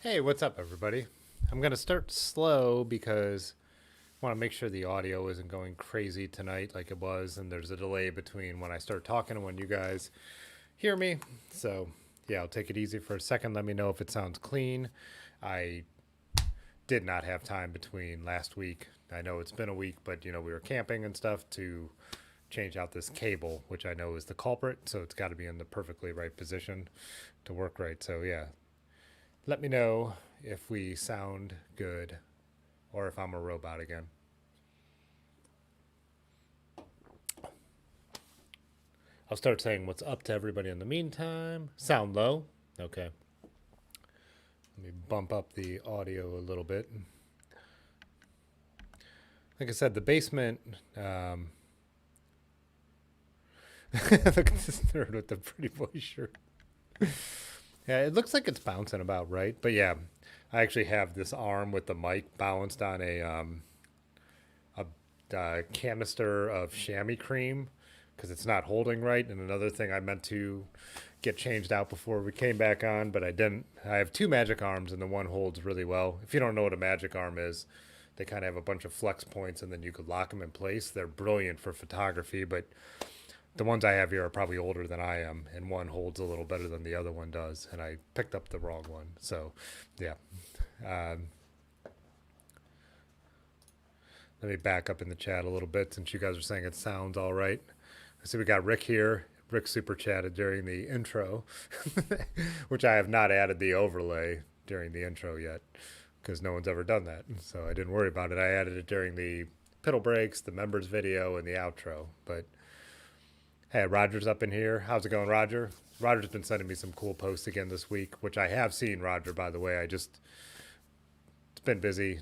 Hey, what's up, everybody? I'm going to start slow because I want to make sure the audio isn't going crazy tonight like it was, and there's a delay between when I start talking and when you guys hear me. So, yeah, I'll take it easy for a second. Let me know if it sounds clean. I did not have time between last week. I know it's been a week, but we were camping and stuff to change out this cable, which I know is the culprit. So it's got to be in the perfectly right position to work right. So, yeah, let me know if we sound good or if I'm a robot again. I'll start saying what's up to everybody in the meantime. Sound low? Okay. Let me bump up the audio a little bit. Like I said, the basement. Look at this nerd with the pretty boy shirt. Yeah, it looks like it's bouncing about right. But yeah, I actually have this arm with the mic balanced on a canister of chamois cream because it's not holding right. And another thing I meant to get changed out before we came back on, but I didn't. I have two magic arms, and the one holds really well. If you don't know what a magic arm is, they kind of have a bunch of flex points, and then you could lock them in place. They're brilliant for photography, but the ones I have here are probably older than I am, and one holds a little better than the other one does, and I picked up the wrong one. So, yeah. Um, Let me back up in the chat a little bit since you guys are saying it sounds all right. I see we got Rick here. Rick super chatted during the intro, which I have not added the overlay during the intro yet because no one's ever done that. So I didn't worry about it. I added it during the pedal breaks, the members video, and the outro. But hey, Roger's up in here. How's it going, Roger? Roger's been sending me some cool posts again this week, which I have seen, Roger, by the way. It's been busy.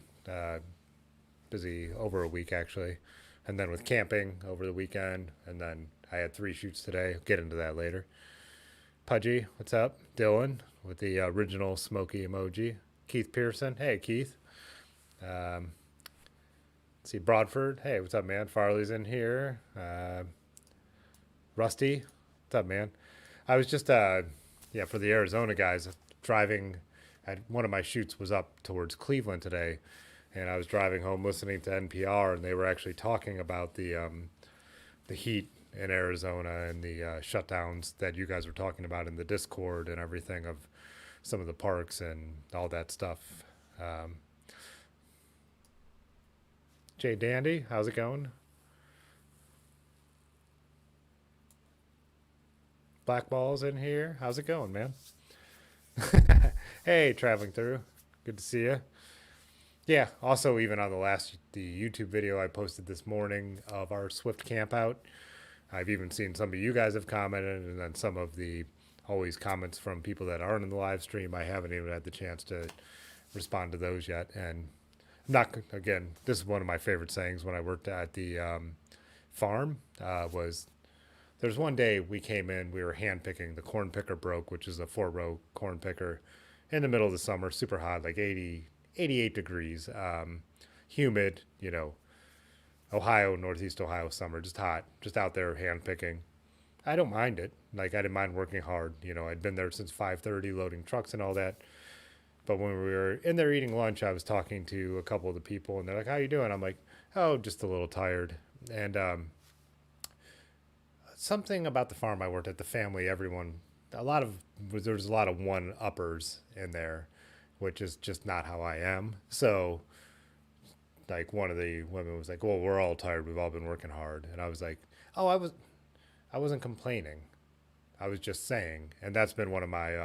Busy over a week actually, and then with camping over the weekend, and then I had 3 shoots today. I'll get into that later. Pudgy, what's up? Dylan with the original smoky emoji. Keith Pearson, hey Keith. Um, let's see Broadford, hey, what's up, man? Farley's in here. Rusty, what's up, man? I was just yeah, for the Arizona guys driving. One of my shoots was up towards Cleveland today, and I was driving home listening to NPR, and they were actually talking about the heat in Arizona and the shutdowns that you guys were talking about in the Discord and everything of some of the parks and all that stuff. Um, Jay Dandy, how's it going? Black Ball's in here. How's it going, man? Hey, traveling through. Good to see you. Yeah. Also, even on the YouTube video I posted this morning of our Swift camp out, I've even seen some of you guys have commented, and then some of the always comments from people that aren't in the live stream. I haven't even had the chance to respond to those yet. And I'm not, again, this is one of my favorite sayings when I worked at the farm was there's one day we came in, we were hand picking, the corn picker broke, which is a 4-row corn picker in the middle of the summer, super hot, like 80, 88 degrees, humid, Ohio, Northeast Ohio summer, just hot, just out there hand picking. I don't mind it. Like I didn't mind working hard. I'd been there since 5:30, loading trucks and all that. But when we were in there eating lunch, I was talking to a couple of the people, and they're like, "How you doing?" I'm like, "Oh, just a little tired." And something about the farm I worked at, the family, everyone, a lot of there was a lot of one uppers in there, which is just not how I am. So like one of the women was like, "Well, we're all tired. We've all been working hard," and I was like, "Oh, I wasn't complaining. I was just saying," and that's been one of my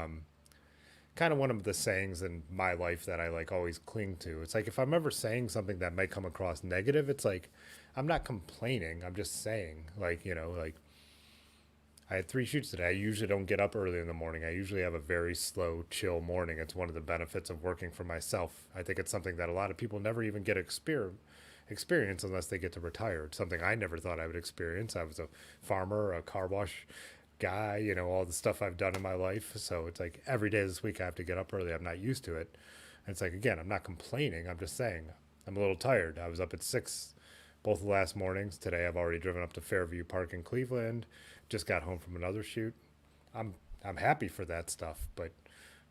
kind of one of the sayings in my life that I like always cling to. It's like if I'm ever saying something that might come across negative, it's like I'm not complaining. I'm just saying, like like I had 3 shoots today. I usually don't get up early in the morning. I usually have a very slow, chill morning. It's one of the benefits of working for myself. I think it's something that a lot of people never even get experience unless they get to retire. It's something I never thought I would experience. I was a farmer, a car wash guy, all the stuff I've done in my life. So it's like every day this week I have to get up early. I'm not used to it. And it's like, again, I'm not complaining. I'm just saying I'm a little tired. I was up at 6 both the last mornings. Today I've already driven up to Fairview Park in Cleveland. Just got home from another shoot. I'm I'm happy for that stuff, but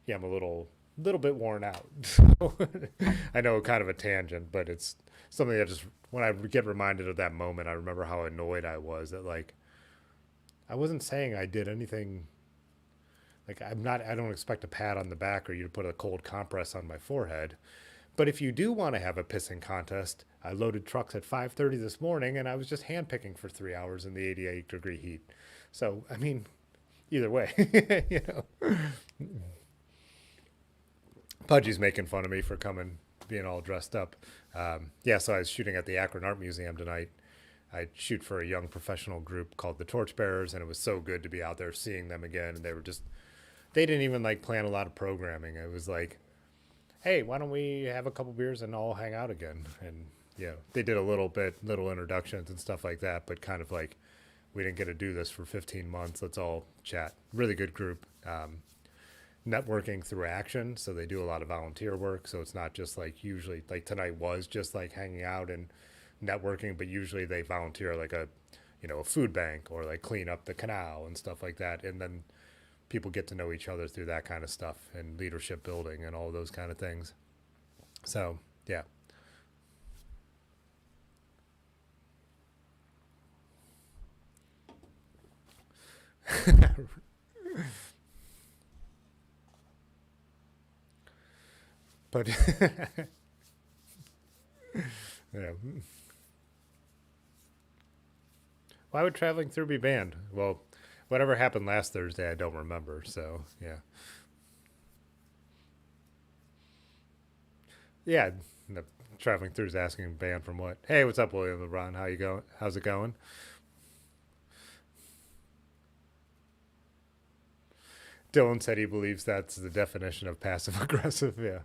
yeah, I'm a little little bit worn out. So I know kind of a tangent, but it's something that just when I get reminded of that moment, I remember how annoyed I was that like I wasn't saying I did anything. Like I'm not. I don't expect a pat on the back or you to put a cold compress on my forehead. But if you do want to have a pissing contest, I loaded trucks at 5:30 this morning, and I was just hand picking for 3 hours in the 88-degree heat. So I mean, either way, you know. Pudgy's making fun of me for coming, being all dressed up. Yeah, so I was shooting at the Akron Art Museum tonight. I shoot for a young professional group called the Torchbearers, and it was so good to be out there seeing them again. And they were just, they didn't even like plan a lot of programming. It was like, hey, why don't we have a couple beers and all hang out again? And yeah, they did a little bit, little introductions and stuff like that, but kind of like, we didn't get to do this for 15 months. Let's all chat. Really good group. Networking through action. So they do a lot of volunteer work. So it's not just like usually like tonight was just like hanging out and networking, but usually they volunteer like a, you know, a food bank or like clean up the canal and stuff like that. And then people get to know each other through that kind of stuff and leadership building and all those kind of things. So yeah. But yeah. Why would traveling through be banned? Well, whatever happened last Thursday, I don't remember. So yeah, yeah. The traveling through is asking banned from what? Hey, what's up, William LeBron? How you going? How's it going? Dylan said he believes that's the definition of passive aggressive. Yeah,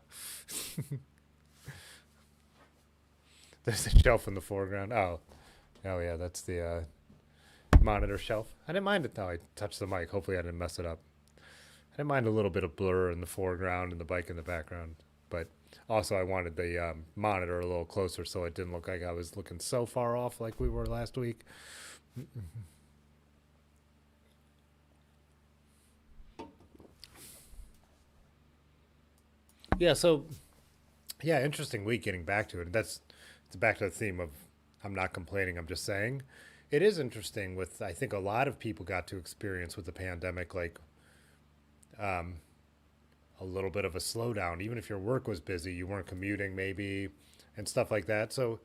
there's a shelf in the foreground. Oh, oh yeah, that's the monitor shelf. I didn't mind it though. I touched the mic. Hopefully, I didn't mess it up. I didn't mind a little bit of blur in the foreground and the bike in the background, but also I wanted the monitor a little closer so it didn't look like I was looking so far off like we were last week. Yeah, so yeah, interesting week getting back to it. That's it's back to the theme of I'm not complaining, I'm just saying. It is interesting with I think a lot of people got to experience with the pandemic like a little bit of a slowdown. Even if your work was busy, you weren't commuting maybe and stuff like that. So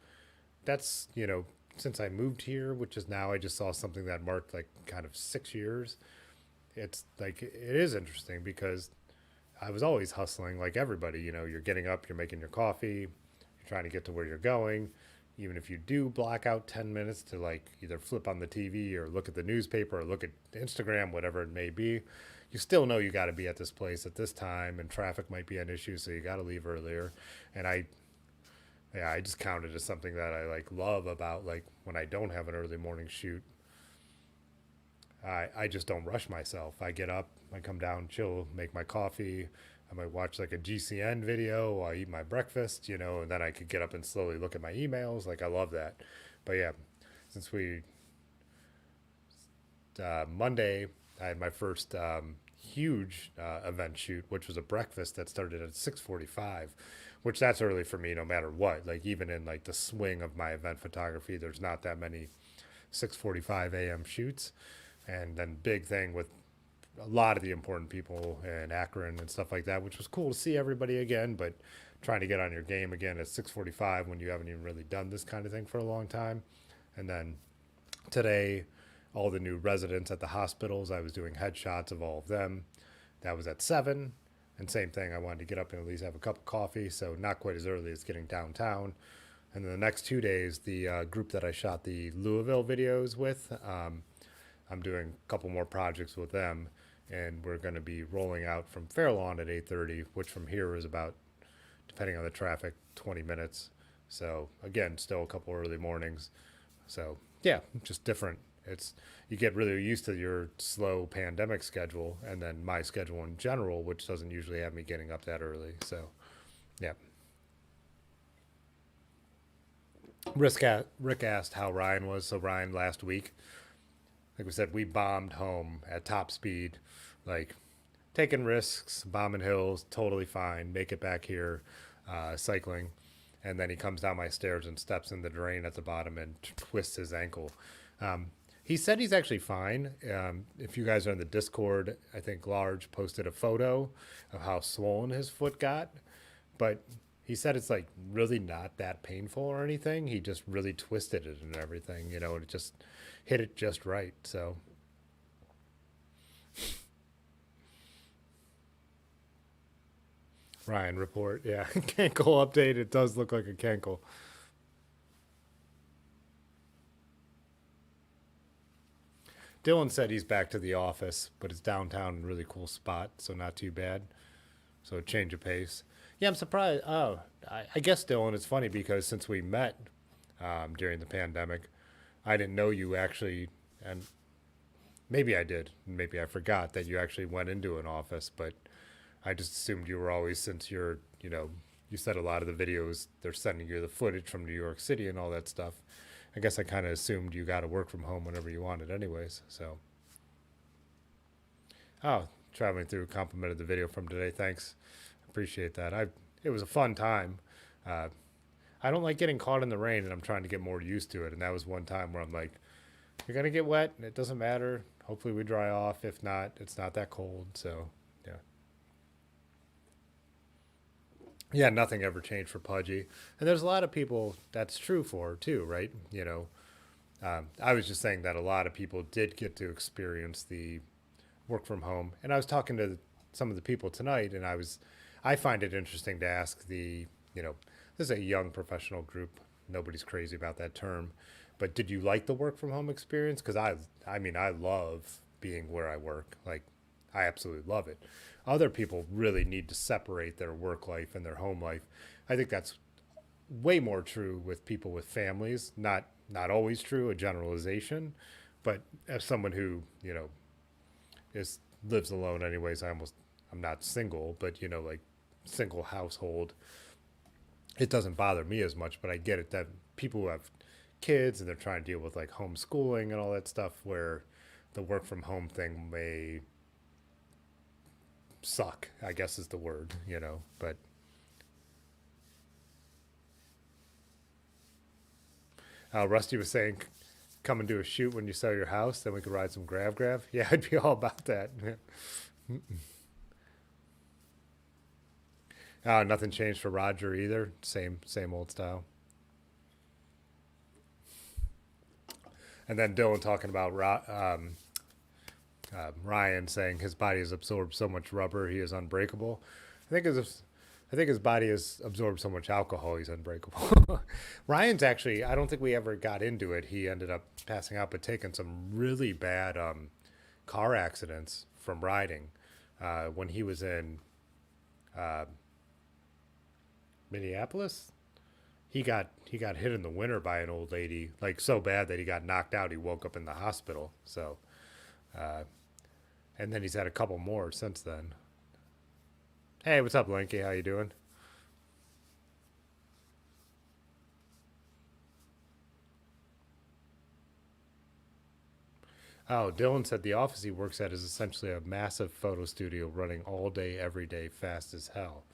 that's, you know, since I moved here, which is now I just saw something that marked like kind of 6 years. It's like it is interesting because I was always hustling like everybody. You know, you're getting up, you're making your coffee, you're trying to get to where you're going. Even if you do block out 10 minutes to like either flip on the TV or look at the newspaper or look at Instagram, whatever it may be, you still know you got to be at this place at this time and traffic might be an issue. So you got to leave earlier. And yeah, I just count it as something that I like love about like when I don't have an early morning shoot. I just don't rush myself. I get up, I come down, chill, make my coffee. I might watch like a GCN video while I eat my breakfast, you know, and then I could get up and slowly look at my emails. Like I love that. But yeah, since we Monday, I had my first huge event shoot, which was a breakfast that started at 6:45, which that's early for me no matter what. Like even in like the swing of my event photography, there's not that many 6:45 a.m. shoots. And then big thing with a lot of the important people in Akron and stuff like that, which was cool to see everybody again, but trying to get on your game again at 6:45 when you haven't even really done this kind of thing for a long time. And then today, all the new residents at the hospitals, I was doing headshots of all of them. That was at 7. And same thing, I wanted to get up and at least have a cup of coffee, so not quite as early as getting downtown. And then the next 2 days, the group that I shot the Louisville videos with, I'm doing a couple more projects with them, and we're going to be rolling out from Fair Lawn at 8:30, which from here is about, depending on the traffic, 20 minutes. So again, still a couple early mornings. So yeah, just different. It's you get really used to your slow pandemic schedule, and then my schedule in general, which doesn't usually have me getting up that early. So yeah. Rick asked how Ryan was. So Ryan last week, like we said, we bombed home at top speed, like taking risks, bombing hills, totally fine. Make it back here, cycling, and then he comes down my stairs and steps in the drain at the bottom and twists his ankle. Um, he said he's actually fine. If you guys are in the Discord, I think Large posted a photo of how swollen his foot got, but he said it's like really not that painful or anything. He just really twisted it and everything, and it just hit it just right. So Ryan report, yeah, cankle update. It does look like a cankle. Dylan said he's back to the office, but it's downtown, a really cool spot, so not too bad. So change of pace. Yeah, I'm surprised. Oh, I guess Dylan, it's funny because since we met during the pandemic, I didn't know you actually, and maybe I did, maybe I forgot that you actually went into an office, but I just assumed you were always, since you said a lot of the videos, they're sending you the footage from New York City and all that stuff. I guess I kind of assumed you got to work from home whenever you wanted, anyways. So, oh, traveling through complimented the video from today. Thanks, appreciate that. It was a fun time. Uh, I don't like getting caught in the rain, and I'm trying to get more used to it. And that was one time where I'm like, "You're gonna get wet, and it doesn't matter. Hopefully, we dry off. If not, it's not that cold." So, yeah, yeah, nothing ever changed for Pudgy, and there's a lot of people that's true for too, right? I was just saying that a lot of people did get to experience the work from home. And I was talking to some of the people tonight, and I find it interesting to ask you know, this is a young professional group. Nobody's crazy about that term, but did you like the work from home experience? Because I mean, I love being where I work. Like, I absolutely love it. Other people really need to separate their work life and their home life. I think that's way more true with people with families. Not always true, a generalization, but as someone who is lives alone anyways, I'm not single, but like single household, it doesn't bother me as much. But I get it that people who have kids and they're trying to deal with like homeschooling and all that stuff, where the work from home thing may suck, I guess is the word. But Rusty was saying, come and do a shoot when you sell your house, then we could ride some grav. Yeah, I'd be all about that. Nothing changed for Roger either. Same old style. And then Dylan talking about Ryan saying his body has absorbed so much rubber he is unbreakable. I think his I think his body has absorbed so much alcohol he's unbreakable. Ryan's actually, I don't think we ever got into it. He ended up passing out, but taking some really bad car accidents from riding when he was in uh, Minneapolis. He got hit in the winter by an old lady, like so bad that he got knocked out. He woke up in the hospital. So, uh, and then he's had a couple more since then. Hey, what's up, Linky? How you doing? Oh, Dylan said the office he works at is essentially a massive photo studio running all day, every day, fast as hell.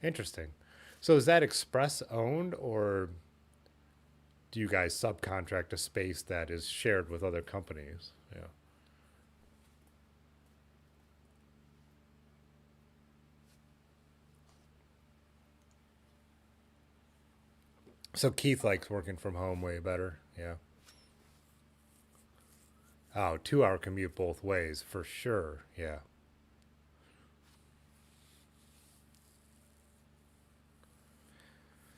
Interesting. So is that Express owned, or do you guys subcontract a space that is shared with other companies? Yeah. So Keith likes working from home way better. Yeah. Oh, 2 hour commute both ways for sure. Yeah.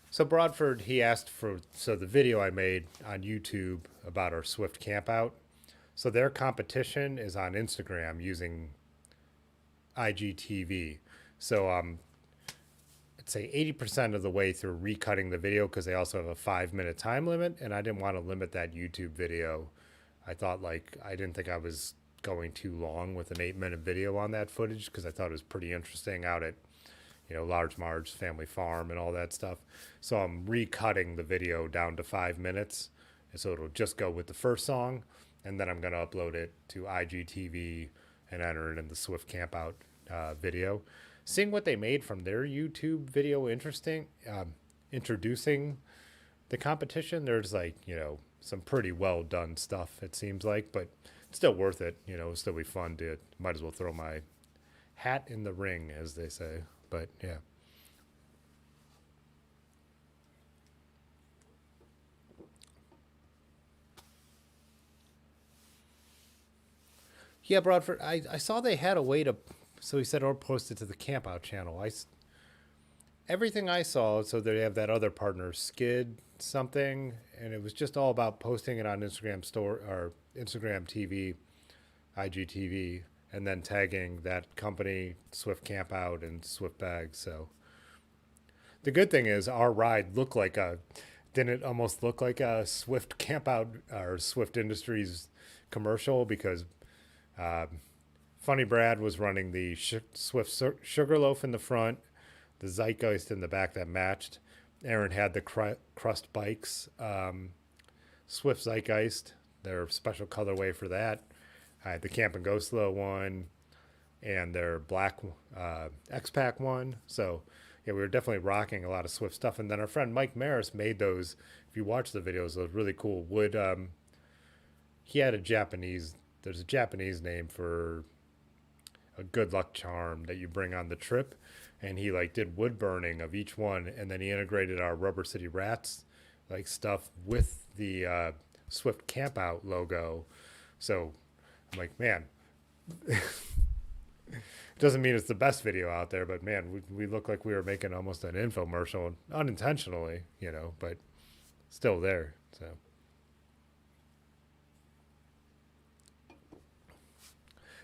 So Broadford, he asked for the video I made on YouTube about our Swift campout. So their competition is on Instagram using IGTV. So I'd say 80% of the way through recutting the video because they also have a 5 minute time limit, and I didn't want to limit that YouTube video. I thought I didn't think I was going too long with an 8 minute video on that footage because I thought it was pretty interesting out at Large Marge family farm and all that stuff. So I'm recutting the video down to 5 minutes, and so it'll just go with the first song, and then I'm gonna upload it to IGTV and enter it in the Swift Campout video. Seeing what they made from their YouTube video interesting, introducing the competition. There's like, some pretty well done stuff, it seems like, but still worth it. It'll still be fun to, might as well throw my hat in the ring, as they say. But yeah. Yeah, Broadford, I saw they had a way to, so he said, or post it to the camp out channel. Everything I saw, so they have that other partner, Skid something, and it was just all about posting it on Instagram store or Instagram TV, IGTV, and then tagging that company, Swift Camp Out and Swift Bags. So the good thing is our ride looked like a, didn't it almost look like a Swift Camp Out or Swift Industries commercial because Funny Brad was running the Swift Sugarloaf in the front, the Zeitgeist in the back that matched. Aaron had the Crust Bikes, Swift Zeitgeist, their special colorway for that. I had the Camp and Go Slow one and their black X-Pack one. So, yeah, we were definitely rocking a lot of Swift stuff. And then our friend Mike Maris made those, if you watch the videos, those really cool wood. He had there's a Japanese name for a good luck charm that you bring on the trip, and he like did wood burning of each one, and then he integrated our Rubber City Rats like stuff with the Swift Campout logo. So I'm like, man, doesn't mean it's the best video out there, but man, we look like we were making almost an infomercial unintentionally, but still there. So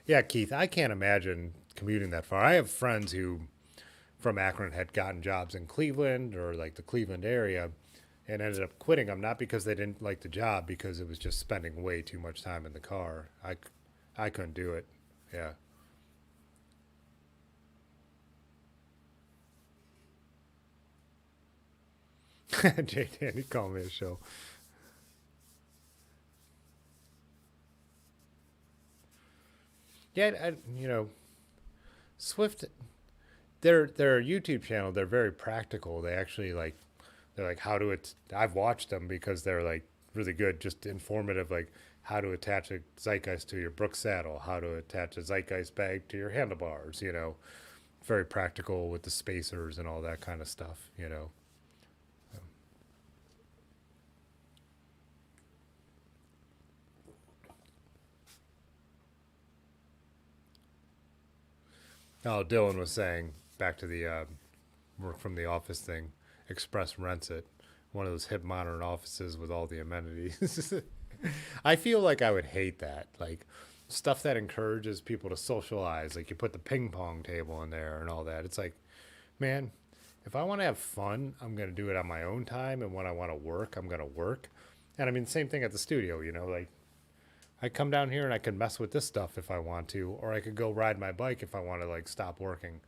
yeah, Keith, I can't imagine commuting that far. I have friends who from Akron had gotten jobs in Cleveland or like the Cleveland area and ended up quitting them, not because they didn't like the job, because it was just spending way too much time in the car. I couldn't do it. Yeah. Jay Danny called me a show. Yeah, Swift, their YouTube channel, they're very practical. They actually like they're like how to it. I've watched them because they're like really good, just informative, like how to attach a zeitgeist to your Brooks saddle, how to attach a zeitgeist bag to your handlebars. Very practical with the spacers and all that kind of stuff. Oh, Dylan was saying back to the work from the office thing. Express rents it, one of those hip modern offices with all the amenities. I feel like I would hate that. Like stuff that encourages people to socialize. Like you put the ping pong table in there and all that. It's like, man, if I want to have fun, I'm going to do it on my own time. And when I want to work, I'm going to work. And I mean, same thing at the studio, like I come down here and I can mess with this stuff if I want to, or I could go ride my bike if I want to like stop working.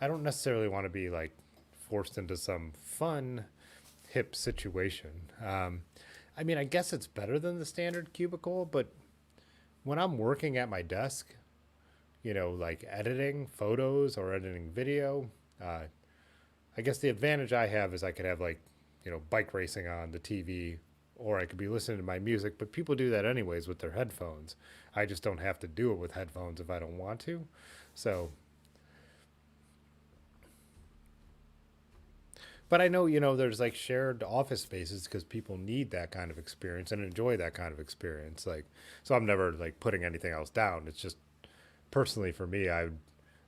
I don't necessarily want to be like forced into some fun, hip situation. I mean, I guess it's better than the standard cubicle, but when I'm working at my desk, like editing photos or editing video, uh, I guess the advantage I have is I could have like, bike racing on the TV, or I could be listening to my music, but people do that anyways with their headphones. I just don't have to do it with headphones if I don't want to. So, but I know, there's like shared office spaces because people need that kind of experience and enjoy that kind of experience. Like, so I'm never like putting anything else down. It's just personally for me, I would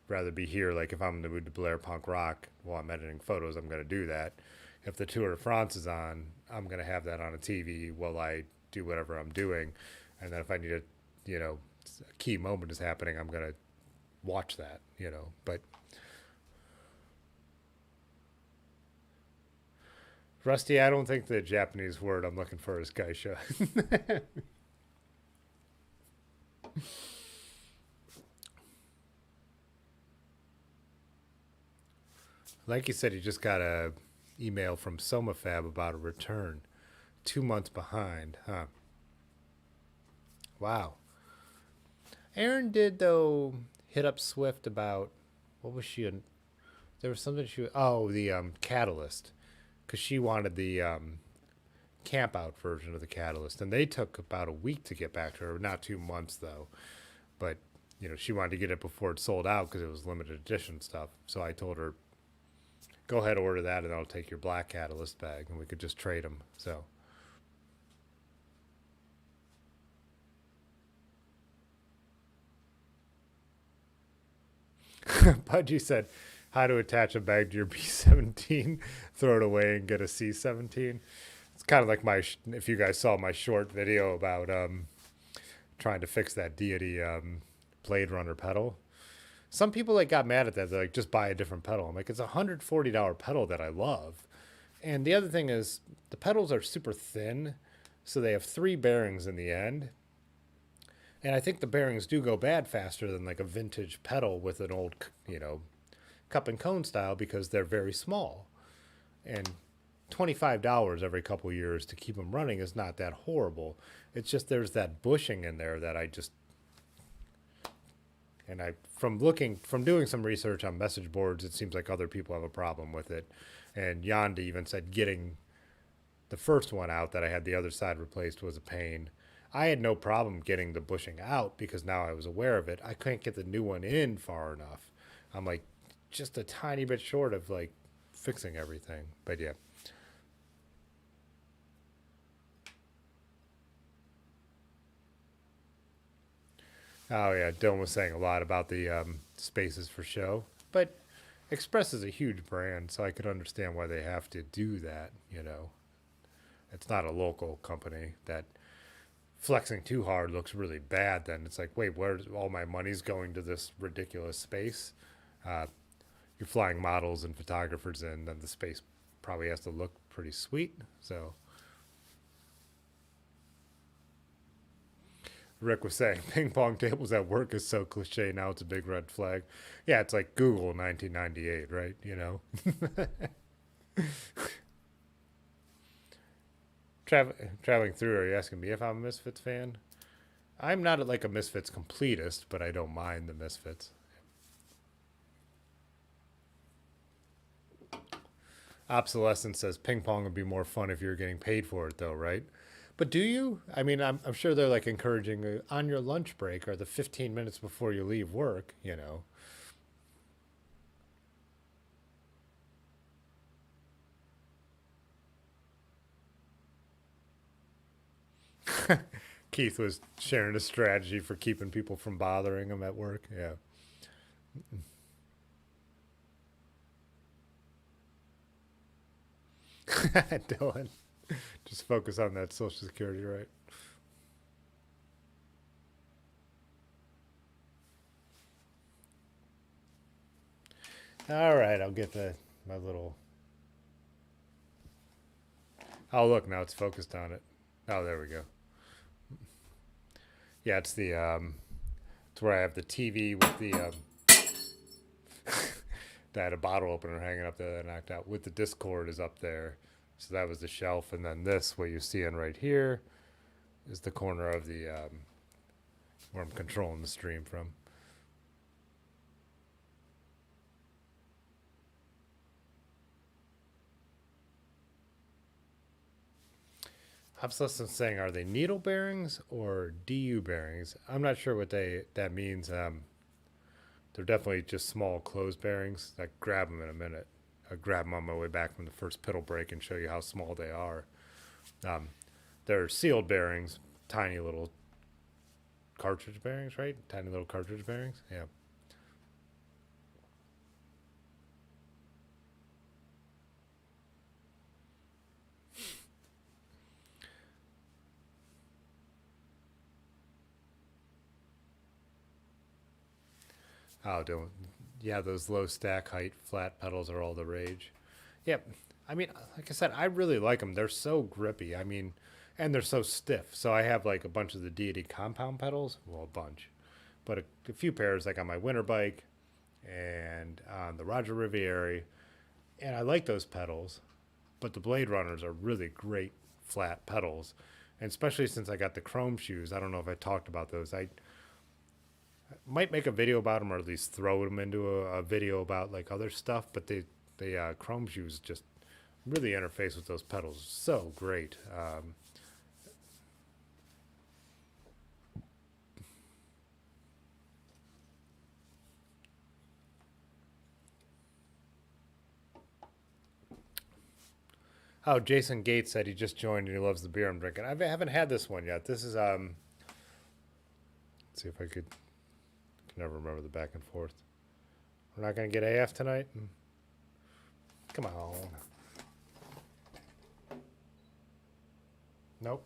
rather be here. Like if I'm in the mood to blare punk rock while I'm editing photos, I'm going to do that. If the Tour de France is on, I'm going to have that on a TV while I do whatever I'm doing. And then if I need a key moment is happening, I'm going to watch that. But Rusty, I don't think the Japanese word I'm looking for is geisha. Like you said, you just got a email from SomaFab about a return. 2 months behind, huh? Wow. Aaron did though. hit up Swift about what was she in? There was something the Catalyst, because she wanted the camp out version of the Catalyst, and they took about a week to get back to her, not 2 months though. But she wanted to get it before it sold out because it was limited edition stuff. So I told her, go ahead, order that, and I'll take your black Catalyst bag, and we could just trade them. So. Pudgy said, how to attach a bag to your B-17, throw it away and get a C-17. It's kind of like if you guys saw my short video about trying to fix that Deity Blade Runner pedal. Some people got mad at that. They're like, just buy a different pedal. I'm like, it's a $140 pedal that I love. And the other thing is the pedals are super thin, so they have 3 bearings in the end. And I think the bearings do go bad faster than a vintage pedal with an old, cup and cone style, because they're very small. And $25 every couple years to keep them running is not that horrible. It's just there's that bushing in there that from doing some research on message boards, it seems like other people have a problem with it. And Yonda even said getting the first one out that I had the other side replaced was a pain. I had no problem getting the bushing out because now I was aware of it. I couldn't get the new one in far enough. I'm just a tiny bit short of fixing everything. But yeah. Oh yeah, Dylan was saying a lot about the spaces for show, but Express is a huge brand, so I could understand why they have to do that. It's not a local company that flexing too hard looks really bad. Then it's wait, where's all my money's going to this ridiculous space? You're flying models and photographers in, then the space probably has to look pretty sweet. So Rick was saying ping pong tables at work is so cliche now, it's a big red flag. Yeah, it's like Google 1998, right? Traveling through, are you asking me if I'm a Misfits fan? I'm not a Misfits completist, but I don't mind the Misfits. Obsolescence says ping pong would be more fun if you're getting paid for it, though, right? But do you? I mean, I'm sure they're encouraging on your lunch break or the 15 minutes before you leave work. Keith was sharing a strategy for keeping people from bothering him at work. Yeah. Dylan, just focus on that Social Security, right? All right, I'll get my little. Oh, look, now it's focused on it. Oh, there we go. Yeah, it's where I have the TV with I had a bottle opener hanging up there that I knocked out. With the Discord is up there, so that was the shelf, and then this, what you see in right here, is the corner of the where I'm controlling the stream from. Obsolescence saying, are they needle bearings or DU bearings? I'm not sure what that means. They're definitely just small closed bearings. I grab them in a minute. I grab them on my way back from the first pedal break and show you how small they are. Um, they're sealed bearings, tiny little cartridge bearings, right? Tiny little cartridge bearings. Yeah. Oh, don't. Yeah, those low stack height flat pedals are all the rage. Yep. I mean, like I said, I really like them. They're so grippy. I mean, and they're so stiff. So I have a bunch of the Deity compound pedals. Well, a bunch, but a few pairs on my winter bike and on the Roger Riviera. And I like those pedals, but the Blade Runners are really great flat pedals. And especially since I got the chrome shoes. I don't know if I talked about those. Might make a video about them, or at least throw them into a video about like other stuff. But the chrome shoes just really interface with those pedals so great. Oh, Jason Gates said he just joined and he loves the beer I'm drinking. I haven't had this one yet. This is let's see if I could. Can never remember the back and forth. We're not gonna get AF tonight. Come on. Nope.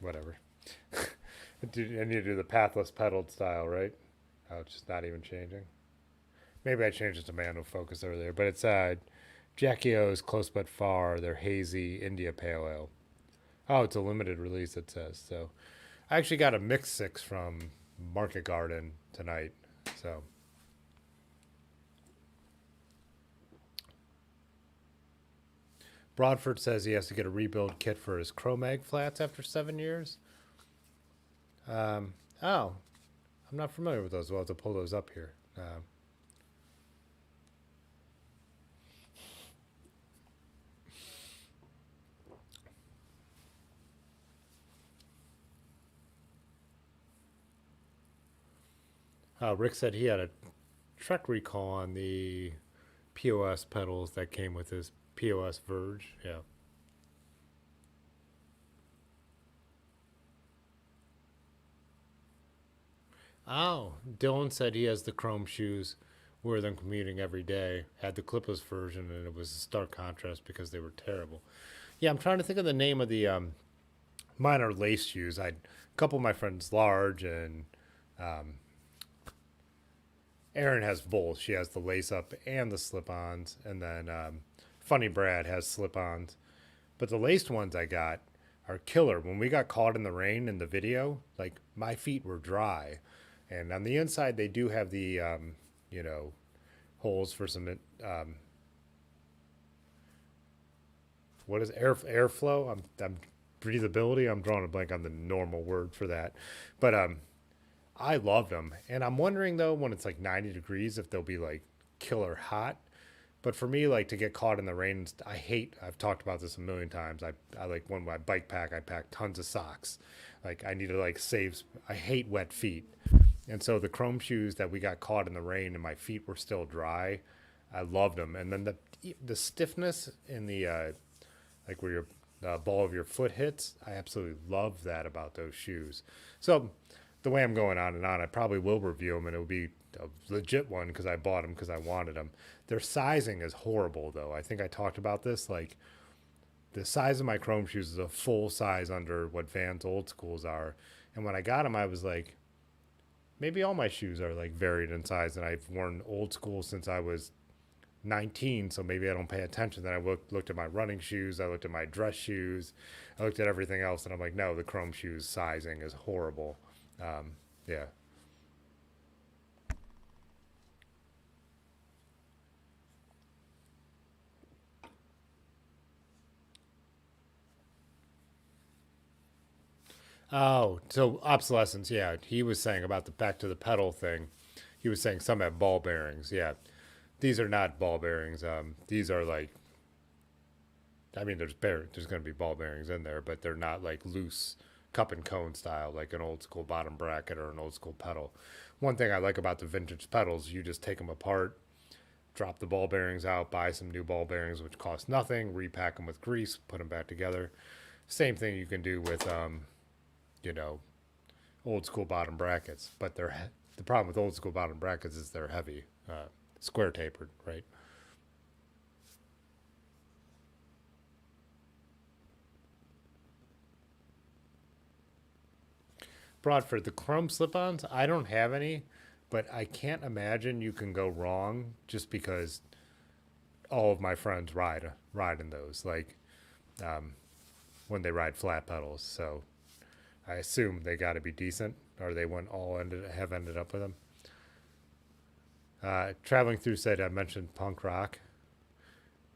Whatever. I need to do the pathless pedaled style, right? Oh, it's just not even changing. Maybe I changed it to manual focus earlier, but it's Jackie O's Close But Far, their hazy India Pale Ale. Oh, it's a limited release, it says. So I actually got a mix six from Market Garden tonight. So Broadford says he has to get a rebuild kit for his Cro-Mag flats after 7 years. Oh, I'm not familiar with those. We'll have to pull those up here. Rick said he had a Trek recall on the POS pedals that came with his POS Verge. Yeah. Oh, Dylan said he has the chrome shoes, wear them commuting every day. Had the clipless version, and it was a stark contrast because they were terrible. Yeah, I'm trying to think of the name of the mine are lace shoes. I a couple of my friends large, and um, Erin has both. She has the lace up and the slip ons, and then Funny Brad has slip ons. But the laced ones I got are killer. When we got caught in the rain in the video, like my feet were dry, and on the inside they do have the you know holes for some what is airflow. I'm breathability. I'm drawing a blank on the normal word for that, but I loved them, and I'm wondering though when it's like 90 degrees if they'll be like killer hot. But for me, like to get caught in the rain, I hate. I've talked about this a million times. I like when I bike pack, I pack tons of socks. Like I need to like save. I hate wet feet, and so the chrome shoes that we got caught in the rain and my feet were still dry, I loved them. And then the stiffness in the like where your ball of your foot hits, I absolutely love that about those shoes. So the way I'm going on and on, I probably will review them, and it'll be a legit one because I bought them because I wanted them. Their sizing is horrible, though. I think I talked about this. Like the size of my Chrome shoes is a full size under what Vans Old Schools are, and when I got them, I was like, maybe all my shoes are like varied in size, and I've worn Old School since I was 19, so maybe I don't pay attention. Then I looked at my running shoes, I looked at my dress shoes, I looked at everything else, and I'm like, no, the Chrome shoes sizing is horrible. Yeah. Oh, so obsolescence. Yeah, he was saying about the back to the pedal thing. He was saying some have ball bearings. Yeah, these are not ball bearings. These are like, I mean, there's going to be ball bearings in there, but they're not like loose cup and cone style like an old school bottom bracket or an old school pedal. One thing I like about the vintage pedals, you just take them apart, drop the ball bearings out, buy some new ball bearings which cost nothing, repack them with grease, put them back together. Same thing you can do with you know, old school bottom brackets, but the problem with old school bottom brackets is they're heavy, square tapered, right? Broadford, the chrome slip-ons, I don't have any, but I can't imagine you can go wrong just because all of my friends ride in those, like when they ride flat pedals. So I assume they got to be decent, or they wouldn't all have ended up with them. Traveling through said I mentioned punk rock.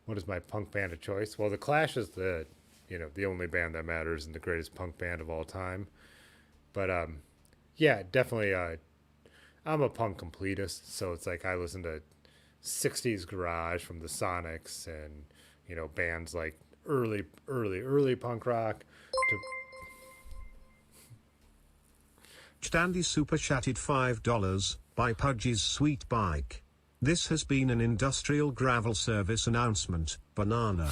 What is my punk band of choice? Well, the Clash is the only band that matters and the greatest punk band of all time. But Yeah, definitely. I'm a punk completist, so it's like I listen to '60s garage from the Sonics and bands like early punk rock to Dandy super chatted $5. Buy Pudgy's sweet bike. This has been an industrial gravel service announcement. Banana.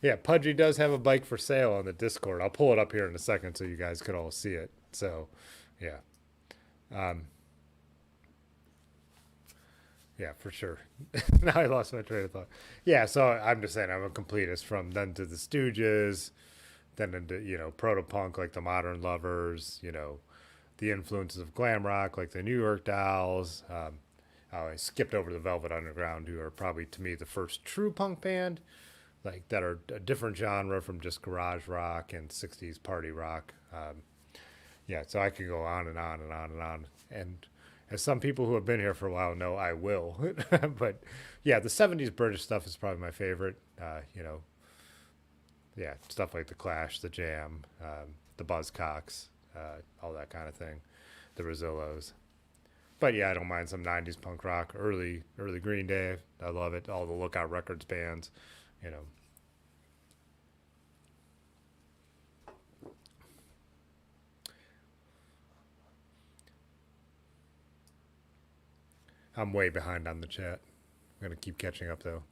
yeah. Pudgy does have a bike for sale on the Discord. I'll pull it up here in a second so you guys could all see it. So, yeah, yeah, for sure. Now I lost my train of thought. Yeah, so I'm just saying I'm a completist from then to the Stooges, then into proto punk like the Modern Lovers, the influences of glam rock like the New York Dolls. Oh, I skipped over the Velvet Underground, who are probably to me the first true punk band, like that are a different genre from just garage rock and '60s party rock. Yeah, so I could go on and on and on and on. And as some people who have been here for a while know, I will. But yeah, the '70s British stuff is probably my favorite. Yeah, stuff like the Clash, the Jam, the Buzzcocks, all that kind of thing, the Rosillos. But yeah, I don't mind some '90s punk rock, early Green Day. I love it. All the Lookout Records bands, you know. I'm way behind on the chat. I'm gonna keep catching up though.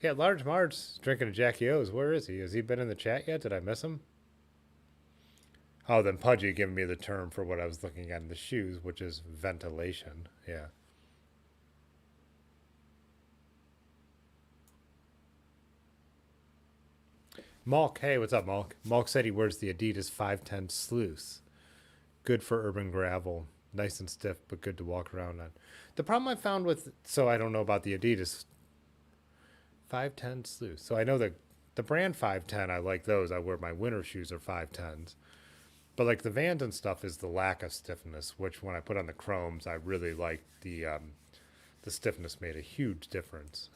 Yeah, Large Marge drinking a Jackie O's. Where is he? Has he been in the chat yet? Did I miss him? Oh, then Pudgy giving me the term for what I was looking at in the shoes, which is ventilation. Yeah. Malk, hey, what's up, Malk? Malk said he wears the Adidas 510 Sleuth. Good for urban gravel. Nice and stiff, but good to walk around on. The problem I found with, so I don't know about the Adidas 510 Sleuth. So I know the brand 510, I like those. I wear my winter shoes are 510s. But like the Vans and stuff is the lack of stiffness, which when I put on the chromes, I really like the stiffness made a huge difference.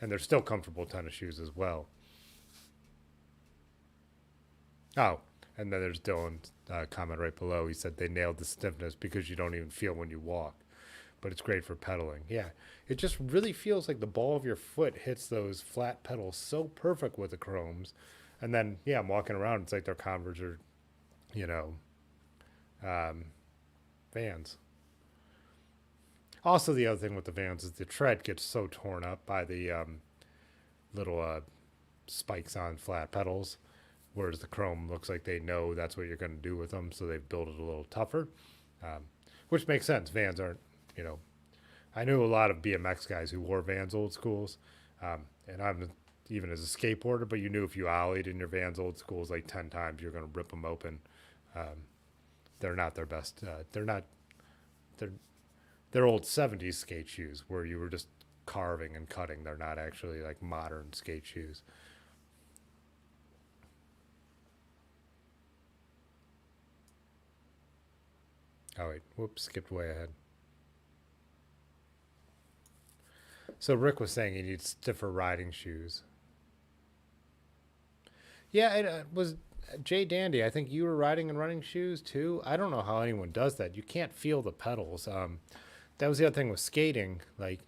And they're still comfortable tennis shoes as well. Oh, and then there's Dylan's comment right below. He said they nailed the stiffness because you don't even feel when you walk, but it's great for pedaling. Yeah, it just really feels like the ball of your foot hits those flat pedals so perfect with the chromes. And then, yeah, I'm walking around. It's like their Converse or, you know, um, Vans. Also, the other thing with the Vans is the tread gets so torn up by the little spikes on flat pedals, whereas the Chrome looks like they know that's what you're going to do with them, so they've built it a little tougher, um, which makes sense. Vans aren't, you know, I knew a lot of BMX guys who wore Vans old schools, and I'm even as a skateboarder, but you knew if you ollied in your Vans old schools like 10 times, you're going to rip them open. Um, they're not their best. They're not. They're they're old '70s skate shoes where you were just carving and cutting. They're not actually like modern skate shoes. Oh wait, whoops, skipped way ahead. So Rick was saying he needs stiffer riding shoes. Yeah, it was Jay Dandy. I think you were riding in running shoes too. I don't know how anyone does that. You can't feel the pedals. That was the other thing with skating. Like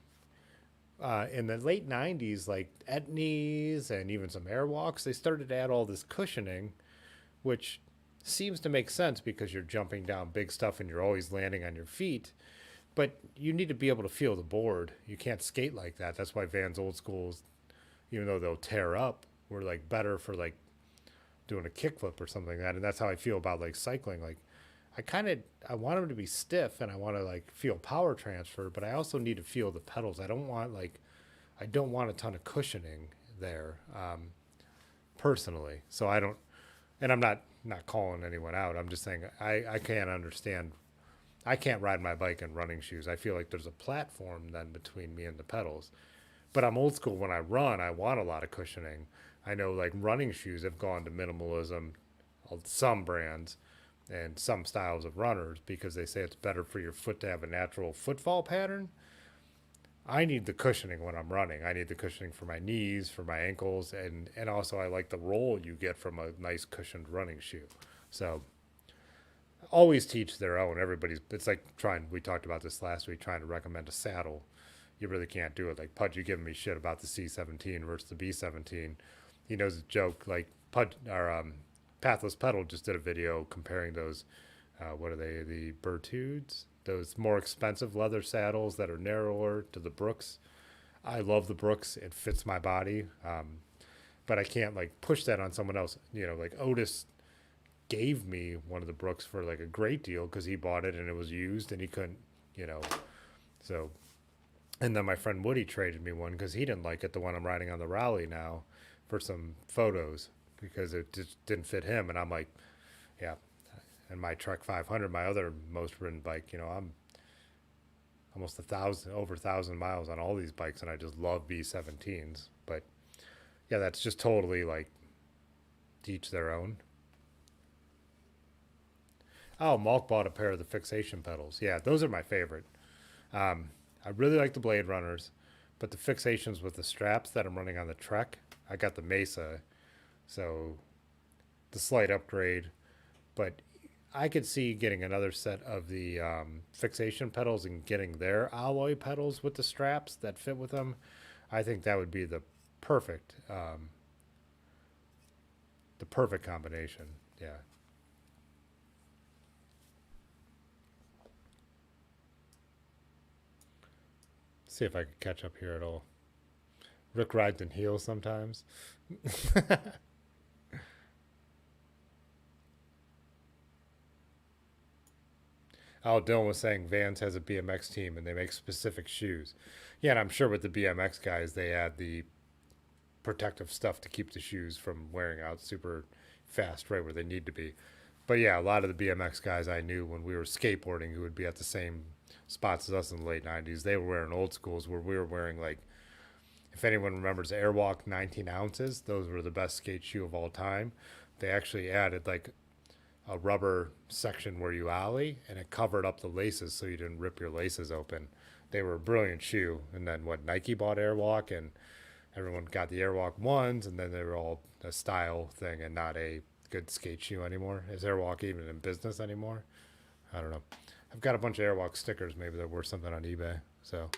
in the late '90s, like Etnies and even some Airwalks, they started to add all this cushioning, which seems to make sense because you're jumping down big stuff and you're always landing on your feet. But you need to be able to feel the board. You can't skate like that. That's why Vans old schools, even though they'll tear up, were like better for like doing a kickflip or something like that. And that's how I feel about like cycling. Like I want them to be stiff and I want to like feel power transfer, but I also need to feel the pedals. I don't want a ton of cushioning there, personally. So I don't, and I'm not calling anyone out. I'm just saying I can't understand. I can't ride my bike in running shoes. I feel like there's a platform then between me and the pedals. But I'm old school when I run. I want a lot of cushioning. I know like running shoes have gone to minimalism, some brands and some styles of runners because they say it's better for your foot to have a natural footfall pattern. I need the cushioning when I'm running. I need the cushioning for my knees, for my ankles, and also I like the roll you get from a nice cushioned running shoe. So always teach their own. Everybody's it's like trying. We talked about this last week. Trying to recommend a saddle, you really can't do it. Like Pudge, you giving me shit about the C17 versus the B17. He knows a joke. Like Pudge or Pathless Pedal just did a video comparing those. What are they? The Bertudes. Those more expensive leather saddles that are narrower to the Brooks. I love the Brooks. It fits my body. But I can't like push that on someone else. You know, like Otis gave me one of the Brooks for like a great deal because he bought it and it was used and he couldn't, you know. So, and then my friend Woody traded me one because he didn't like it, the one I'm riding on the rally now, for some photos because it just didn't fit him. And I'm like, yeah. And my Trek 500, my other most ridden bike, you know, I'm almost over 1,000 miles on all these bikes, and I just love B17s. But yeah, that's just totally like to each their own. Oh, Malk bought a pair of the fixation pedals. Yeah, those are my favorite. I really like the Blade Runners, but the fixations with the straps that I'm running on the Trek, I got the Mesa, so the slight upgrade. But I could see getting another set of the fixation pedals and getting their alloy pedals with the straps that fit with them. I think that would be perfect, the perfect combination. Yeah. See if I could catch up here at all. Rick rides in heels sometimes. Oh, Dylan was saying Vans has a BMX team and they make specific shoes. Yeah, and I'm sure with the BMX guys, they add the protective stuff to keep the shoes from wearing out super fast right where they need to be. But yeah, a lot of the BMX guys I knew when we were skateboarding who would be at the same spots as us in the late 90s, they were wearing old schools where we were wearing like, if anyone remembers Airwalk 19 ounces, those were the best skate shoe of all time. They actually added like a rubber section where you ollie and it covered up the laces so you didn't rip your laces open. They were a brilliant shoe. And then what Nike bought Airwalk and everyone got the Airwalk ones and then they were all a style thing and not a good skate shoe anymore. Is Airwalk even in business anymore? I don't know. I've got a bunch of Airwalk stickers. Maybe they're worth something on eBay. So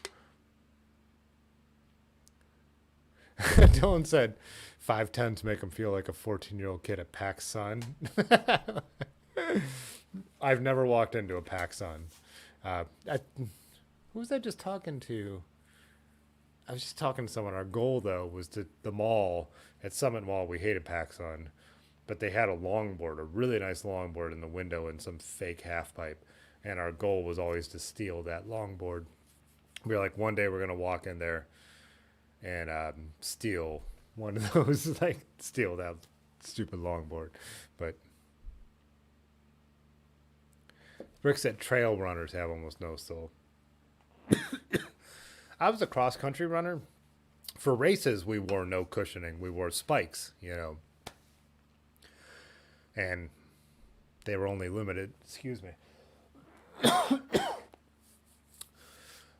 Dylan said 5'10s make him feel like a 14-year-old kid at PacSun. I've never walked into a PacSun. Who was I just talking to? I was just talking to someone. Our goal, though, was to the mall at Summit Mall. We hated PacSun, but they had a longboard, a really nice longboard in the window and some fake half pipe. And our goal was always to steal that longboard. We were like, one day we're going to walk in there and steal one of those, like steal that stupid longboard. But Rick said trail runners have almost no soul. I was a cross country runner. For races, we wore no cushioning. We wore spikes, you know, and they were only limited. Excuse me.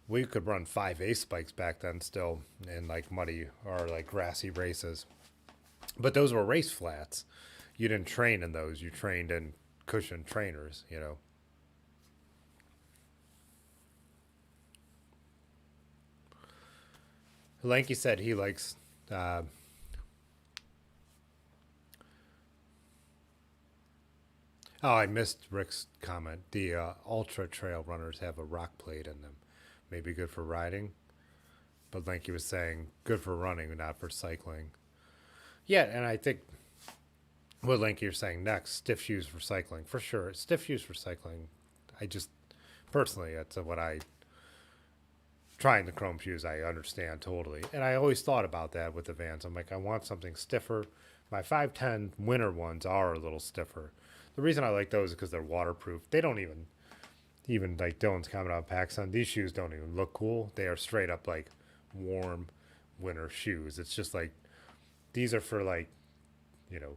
We could run 5A spikes back then still in like muddy or like grassy races. But those were race flats. You didn't train in those. You trained in cushioned trainers, you know. Lanky said he likes oh, I missed Rick's comment. The ultra trail runners have a rock plate in them. Maybe good for riding, but Lanky was saying good for running, not for cycling. Yeah, and I think what Lanky you're saying next, stiff shoes for cycling, for sure. Stiff shoes for cycling. I just personally, that's what I trying the chrome shoes. I understand totally, and I always thought about that with the Vans. I'm like, I want something stiffer. My 510 winter ones are a little stiffer. The reason I like those is because they're waterproof. They don't even like Dylan's comment on PacSun. These shoes don't even look cool. They are straight up like warm winter shoes. It's just like these are for like, you know,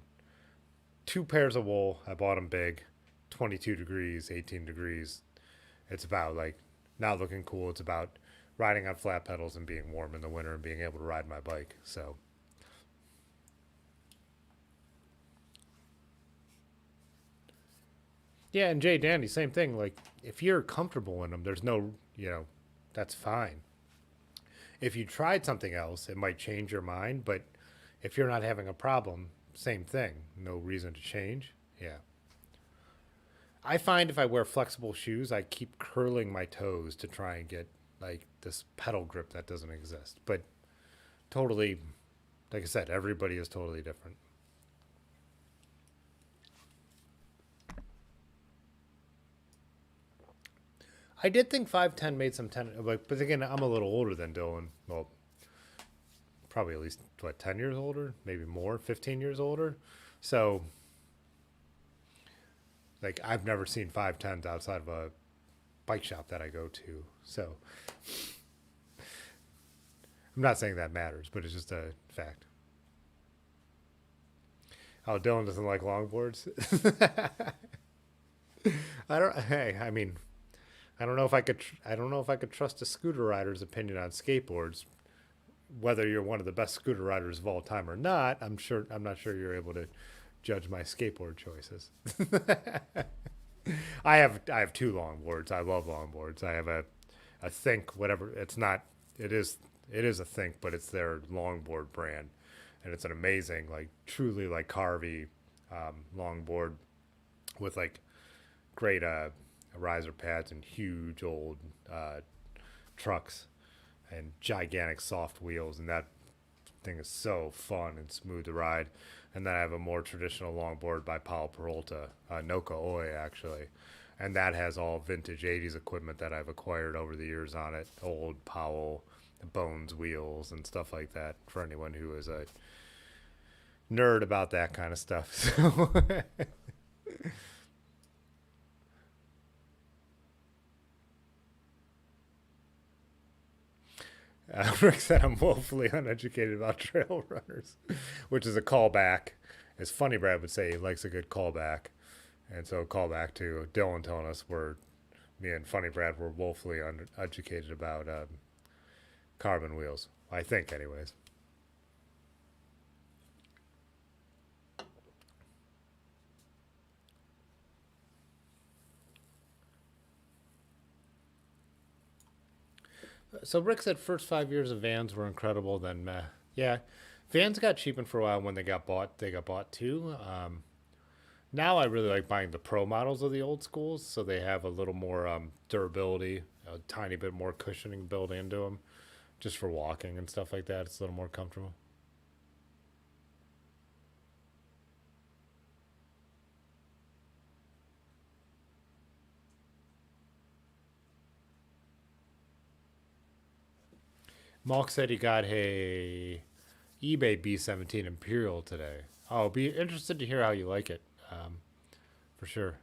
two pairs of wool. I bought them big, 22 degrees, 18 degrees. It's about like not looking cool. It's about riding on flat pedals and being warm in the winter and being able to ride my bike. So yeah, and Jay Dandy, same thing. Like if you're comfortable in them, there's no, that's fine. If you tried something else, it might change your mind. But if you're not having a problem, same thing. No reason to change. Yeah. I find if I wear flexible shoes, I keep curling my toes to try and get like this pedal grip that doesn't exist. But totally, like I said, everybody is totally different. I did think 5'10" made some 10, but again, I'm a little older than Dylan. Well, probably at least, what, 10 years older? Maybe more, 15 years older. So, like, I've never seen 5'10s outside of a bike shop that I go to. So, I'm not saying that matters, but it's just a fact. Oh, Dylan doesn't like longboards. I don't. Hey, I mean, I don't know if I could. I don't know if I could trust a scooter rider's opinion on skateboards. Whether you're one of the best scooter riders of all time or not, I'm sure. I'm not sure you're able to judge my skateboard choices. I have two longboards. I love longboards. I have a Think, whatever. It's not. It is a Think, but it's their longboard brand, and it's an amazing, like truly like carvy longboard with like great riser pads and huge old trucks and gigantic soft wheels, and that thing is so fun and smooth to ride. And then I have a more traditional longboard by Powell Peralta, Noka Oi actually, and that has all vintage '80s equipment that I've acquired over the years on it, old Powell Bones wheels and stuff like that. For anyone who is a nerd about that kind of stuff, so Rick said I'm woefully uneducated about trail runners, which is a callback. As Funny Brad would say, he likes a good callback. And so, callback to Dylan telling us where me and Funny Brad were woefully uneducated about carbon wheels. I think, anyways. So, Rick said first 5 years of vans were incredible, then meh. Yeah, vans got cheapened for a while when they got bought. They got bought too. Now I really like buying the pro models of the old schools, so they have a little more durability, a tiny bit more cushioning built into them, just for walking and stuff like that. It's a little more comfortable. Malk said he got a eBay B17 Imperial today. I'll be interested to hear how you like it, for sure.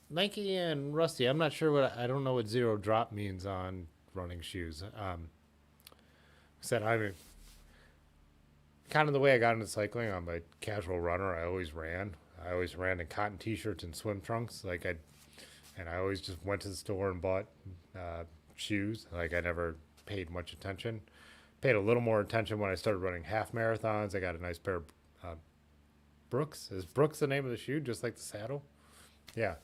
Nike and Rusty, I'm not sure I don't know what zero drop means on running shoes. Said I mean, kind of the way I got into cycling. I'm a casual runner. I always ran. I always ran in cotton t-shirts and swim trunks. And I always just went to the store and bought shoes. Like I never paid much attention. Paid a little more attention when I started running half marathons. I got a nice pair of uh, Brooks. Is Brooks the name of the shoe, just like the saddle? Yeah.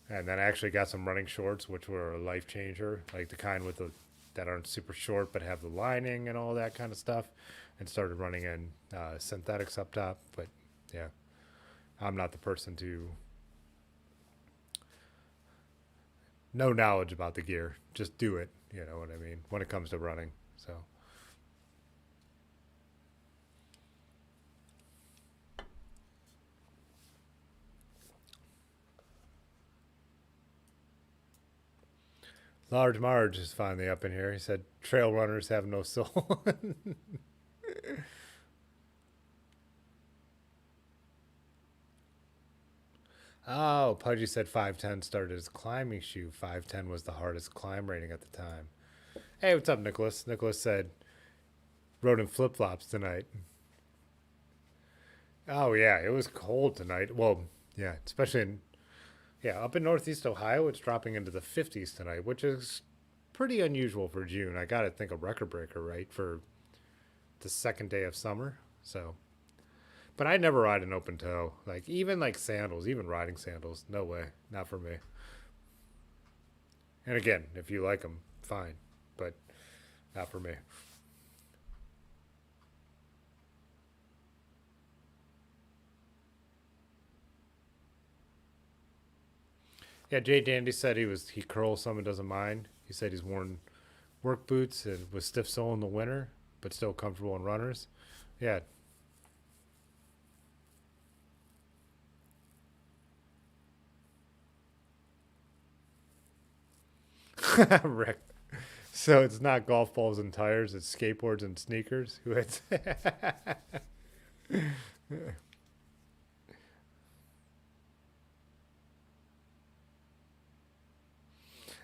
And then I actually got some running shorts, which were a life changer, like the kind with the that aren't super short but have the lining and all that kind of stuff. And started running in synthetics up top. But yeah, I'm not the person to no knowledge about the gear. Just do it. You know what I mean? When it comes to running. So Large Marge is finally up in here. He said trail runners have no soul. Oh, Pudgy said 5'10 started as climbing shoe. 5'10 was the hardest climb rating at the time. Hey, what's up, Nicholas? Nicholas said rode in flip flops tonight. Oh yeah, it was cold tonight. Well, yeah, especially in Yeah, up in Northeast Ohio, it's dropping into the 50s tonight, which is pretty unusual for June. I got to think a record breaker, right, for the second day of summer. So, but I never ride an open toe. Like even like sandals, even riding sandals, no way, not for me. And again, if you like them, fine, but not for me. Yeah, Jay Dandy said he curls some and doesn't mind. He said he's worn work boots and with stiff sole in the winter, but still comfortable in runners. Yeah, Rick. So it's not golf balls and tires; it's skateboards and sneakers. Who hits?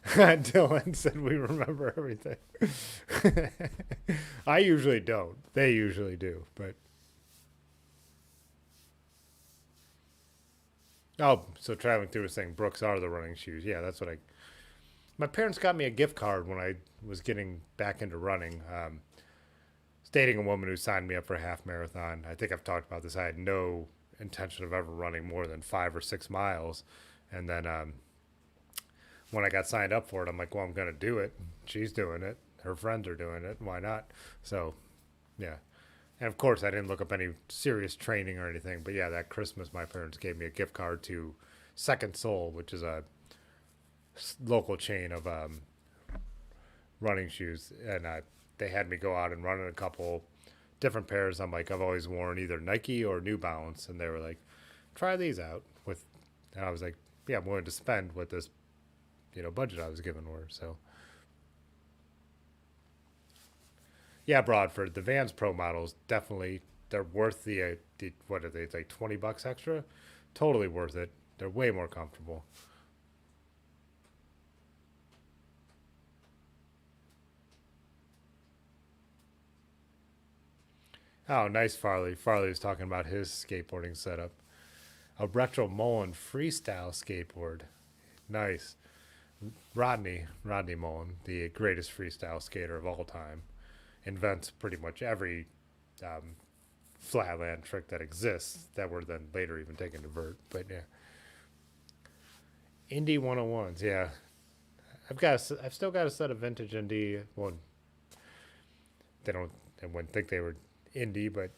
Dylan said we remember everything. I usually don't. They usually do, but oh, so traveling through was saying Brooks are the running shoes. Yeah, that's what I. My parents got me a gift card when I was getting back into running. Was dating a woman who signed me up for a half marathon. I think I've talked about this. I had no intention of ever running more than 5 or 6 miles, and then when I got signed up for it, I'm like, well, I'm gonna do it. She's doing it. Her friends are doing it. Why not? So yeah. And of course, I didn't look up any serious training or anything. But yeah, that Christmas, my parents gave me a gift card to Second Soul, which is a local chain of running shoes, and they had me go out and run in a couple different pairs. I'm like, I've always worn either Nike or New Balance, and they were like, try these out with, and I was like, yeah, I'm willing to spend what this budget I was given were. So yeah, Broadford, the Vans Pro models definitely they're worth the what are they like $20 extra? Totally worth it. They're way more comfortable. Oh, nice Farley. Farley was talking about his skateboarding setup. A retro Mullen freestyle skateboard. Nice. Rodney Mullen, the greatest freestyle skater of all time, invents pretty much every um, flatland trick that exists that were then later even taken to vert. But yeah, Indy 101s. Yeah, I've still got a set of vintage Indy. Well, they don't. I wouldn't think they were Indy, but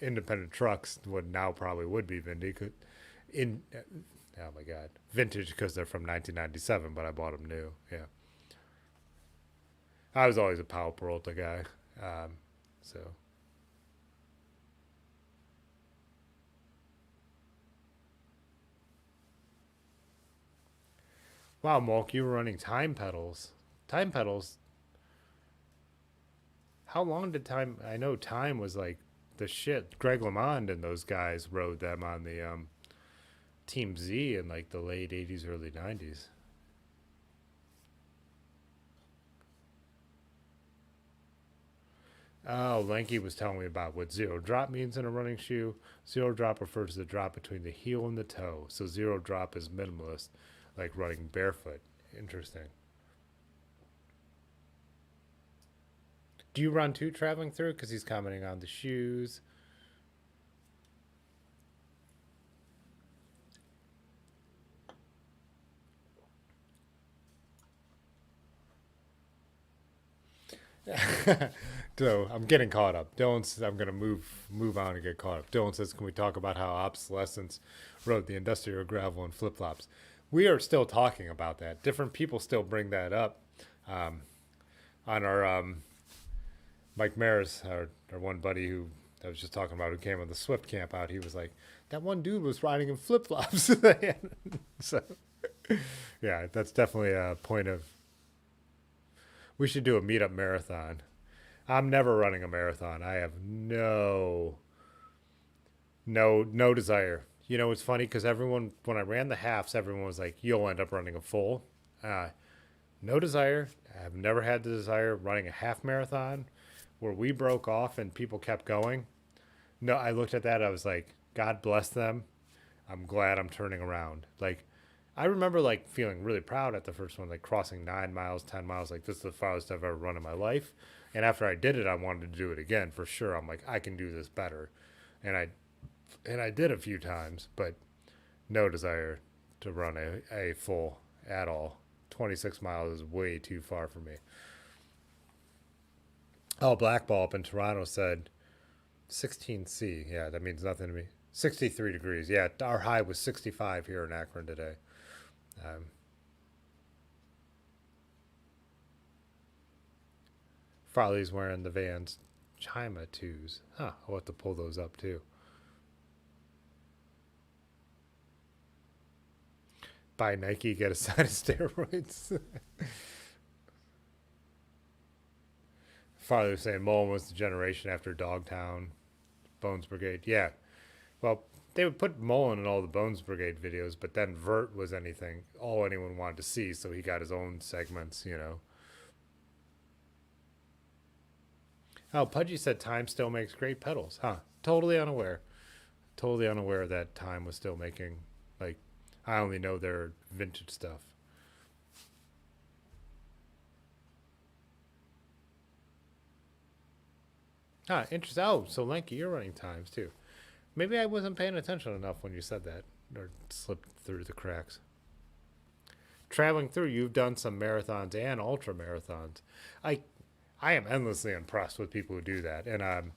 independent trucks would now probably would be Vindy. In oh my god, vintage because they're from 1997, but I bought them new. Yeah, I was always a Powell Peralta guy. So wow, Mulk, you were running time pedals. Time pedals. How long did time? I know time was like the shit. Greg LeMond and those guys rode them on the Team Z in like the late '80s, early '90s. Oh, Lanky was telling me about what zero drop means in a running shoe. Zero drop refers to the drop between the heel and the toe. So zero drop is minimalist, like running barefoot. Interesting. Do you run too traveling through? Because he's commenting on the shoes. So I'm getting caught up. I'm gonna move on and get caught up. Dylan says, "Can we talk about how obsolescence rode the industrial gravel and flip flops?" We are still talking about that. Different people still bring that up um, on our Mike Maris, our one buddy who I was just talking about, who came on the Swift camp out. He was like, "That one dude was riding in flip flops." So yeah, that's definitely a point of. We should do a meetup marathon. I'm never running a marathon. I have no desire. It's funny because everyone when I ran the halves, everyone was like, "You'll end up running a full." Uh, no desire. I've never had the desire running a half marathon where we broke off and people kept going. No, I looked at that. I was like, God bless them. I'm glad I'm turning around. Like I remember like feeling really proud at the first one, like crossing 9 miles, 10 miles. Like this is the farthest I've ever run in my life. And after I did it, I wanted to do it again for sure. I'm like, I can do this better, and I did a few times, but no desire to run a full at all. 26 miles is way too far for me. Oh, Blackball up in Toronto said 16C. Yeah, that means nothing to me. 63 degrees. Yeah, our high was 65 here in Akron today. Um, Farley's wearing the Vans Chima 2s. Huh, I'll have to pull those up too. Buy Nike, get a side of steroids. Farley was saying Mullen was the generation after Dogtown, Bones Brigade. Yeah, well, they would put Mullen in all the Bones Brigade videos, but then Vert was anything, all anyone wanted to see, so he got his own segments. Oh, Pudgy said Time still makes great pedals. Huh. Totally unaware. Totally unaware that Time was still making, like, I only know their vintage stuff. Ah, interesting. Oh, so Lanky, you're running Times too. Maybe I wasn't paying attention enough when you said that, or slipped through the cracks. Traveling through, you've done some marathons and ultra marathons. I I am endlessly impressed with people who do that. And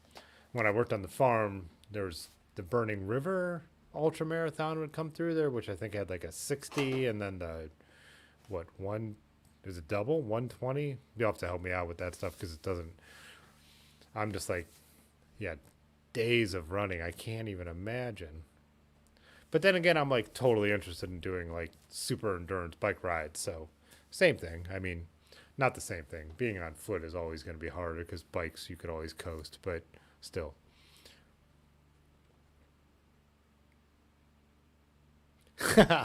when I worked on the farm, there was the Burning River ultra marathon would come through there, which I think had like a 60, and then the what one is it double 120? You'll have to help me out with that stuff because it doesn't. I'm just like, yeah, days of running. I can't even imagine. But then again, I'm like totally interested in doing like super endurance bike rides. So same thing. I mean, not the same thing. Being on foot is always going to be harder because bikes you could always coast, but still.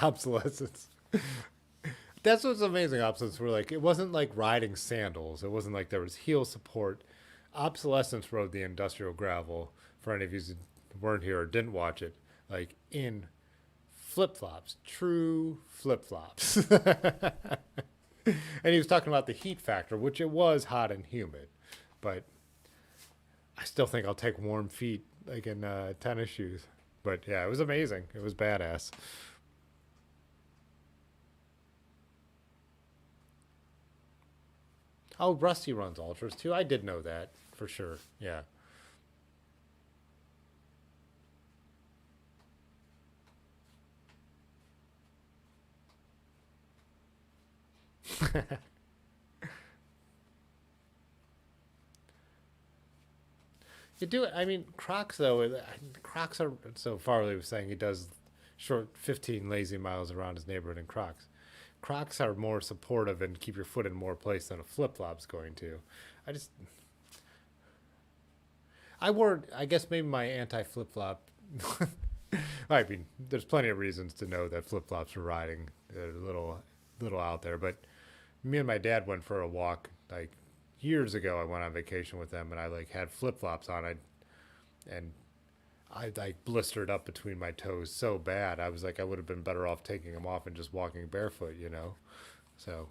Obsolescence. That's what's amazing. Obsolescence. We're like, it wasn't like riding sandals. It wasn't like there was heel support. Obsolescence rode the industrial gravel. For any of you who weren't here or didn't watch it, like in flip flops, true flip flops. And he was talking about the heat factor, which it was hot and humid, but I still think I'll take warm feet like in tennis shoes. But yeah, it was amazing. It was badass. Oh, Rusty runs ultras too. I did know that for sure. Yeah. You do it. I mean, Crocs though. Crocs are so Farley was saying he does short 15 lazy miles around his neighborhood in Crocs. Crocs are more supportive and keep your foot in more place than a flip flop's going to. I just I wore I guess maybe my anti flip flop. I mean, there's plenty of reasons to know that flip flops are riding a little out there, but me and my dad went for a walk like years ago. I went on vacation with them and I like had flip flops on. And I like blistered up between my toes so bad. I was like, I would have been better off taking them off and just walking barefoot. So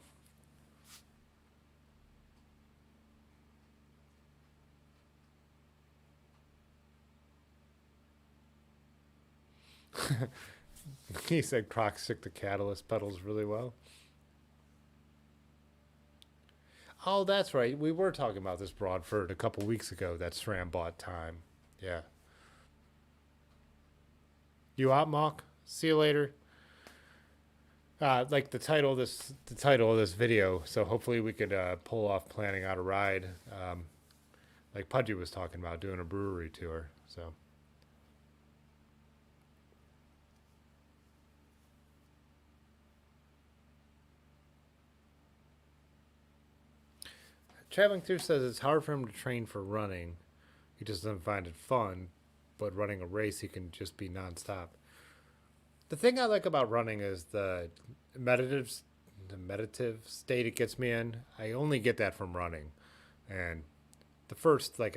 he said Crocs stick the catalyst pedals really well. Oh, that's right. We were talking about this Broadford a couple weeks ago. That SRAM bought time. Yeah. You out, Mock? See you later. Like the title of this video. So hopefully we could pull off planning out a ride, like Pudgy was talking about doing a brewery tour. So traveling through says it's hard for him to train for running. He just doesn't find it fun. But running a race, he can just be nonstop. The thing I like about running is meditative, the meditative state it gets me in. I only get that from running, and the first I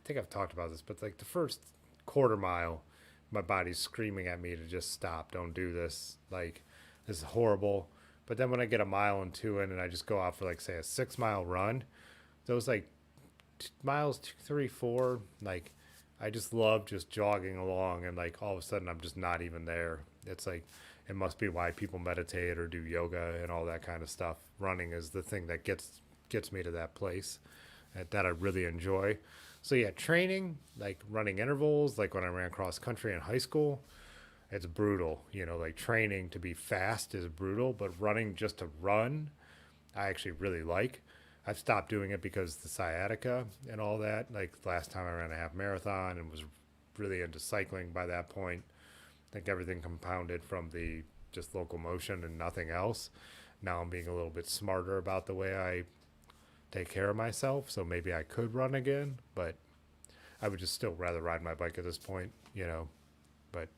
think I've talked about this, but like the first quarter mile, my body's screaming at me to just stop, don't do this. Like this is horrible. But then when I get a mile and two in and I just go out for like say a 6 mile run, those like miles two, three, four, like I just love just jogging along and like all of a sudden I'm just not even there. It's like it must be why people meditate or do yoga and all that kind of stuff. Running is the thing that gets me to that place that I really enjoy. So yeah, training, like running intervals, like when I ran cross country in high school, it's brutal. Like training to be fast is brutal, but running just to run, I actually really like. I've stopped doing it because the sciatica and all that. Like last time I ran a half marathon and was really into cycling by that point. I think everything compounded from the just local motion and nothing else. Now I'm being a little bit smarter about the way I take care of myself, so maybe I could run again, but I would just still rather ride my bike at this point. But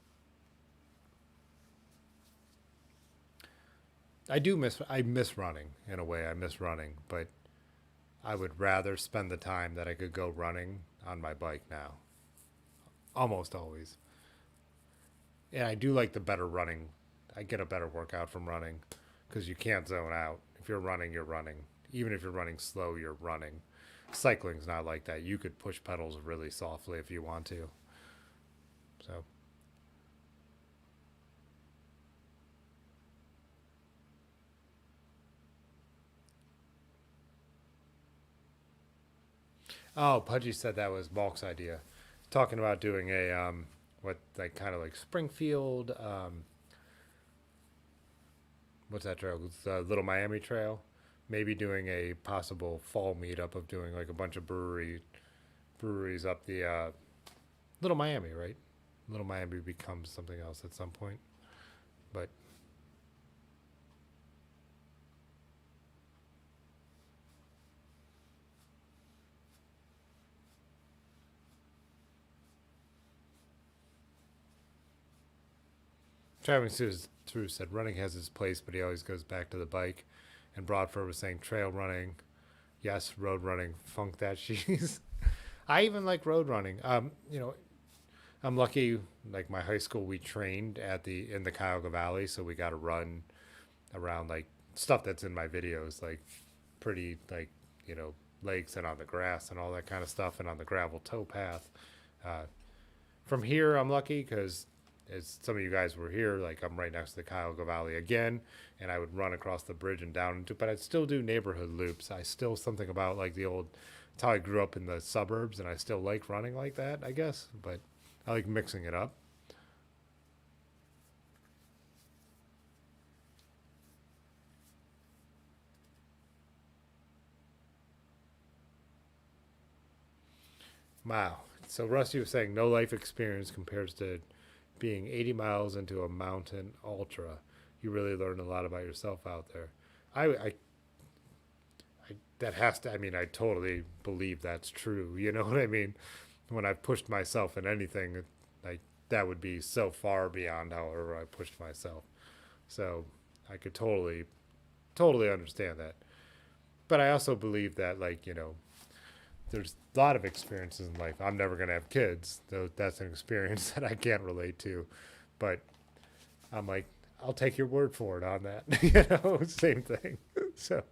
I miss running in a way. I miss running, but I would rather spend the time that I could go running on my bike now. Almost always. And I do like the better running. I get a better workout from running because you can't zone out. If you're running, you're running. Even if you're running slow, you're running. Cycling's not like that. You could push pedals really softly if you want to. So, oh, Pudgy said that was Balk's idea, talking about doing a what like kind of like Springfield. What's that trail? It's the Little Miami Trail. Maybe doing a possible fall meetup of doing like a bunch of breweries up the Little Miami, right? Little Miami becomes something else at some point, but Traveling through said running has its place, but he always goes back to the bike. And Broadford was saying trail running, yes, road running, funk that cheese. I even like road running. I'm lucky. Like my high school, we trained at the in the Cuyahoga Valley, so we got to run around like stuff that's in my videos, like pretty like you know lakes and on the grass and all that kind of stuff, and on the gravel towpath. Uh, from here, I'm lucky because as some of you guys were here, like I'm right next to the Cuyahoga Valley again, and I would run across the bridge and down into, but I'd still do neighborhood loops. I still something about like the old. It's how I grew up in the suburbs, and I still like running like that, I guess. But I like mixing it up. Wow. So Rusty was saying no life experience compares to being 80 miles into a mountain ultra. You really learn a lot about yourself out there. I that has to. I mean, I totally believe that's true. You know what I mean? When I've pushed myself in anything, like that would be so far beyond however I pushed myself. So I could totally understand that. But I also believe that, like, there's a lot of experiences in life. I'm never going to have kids, though that's an experience that I can't relate to. But I'm like, I'll take your word for it on that. Same thing. So,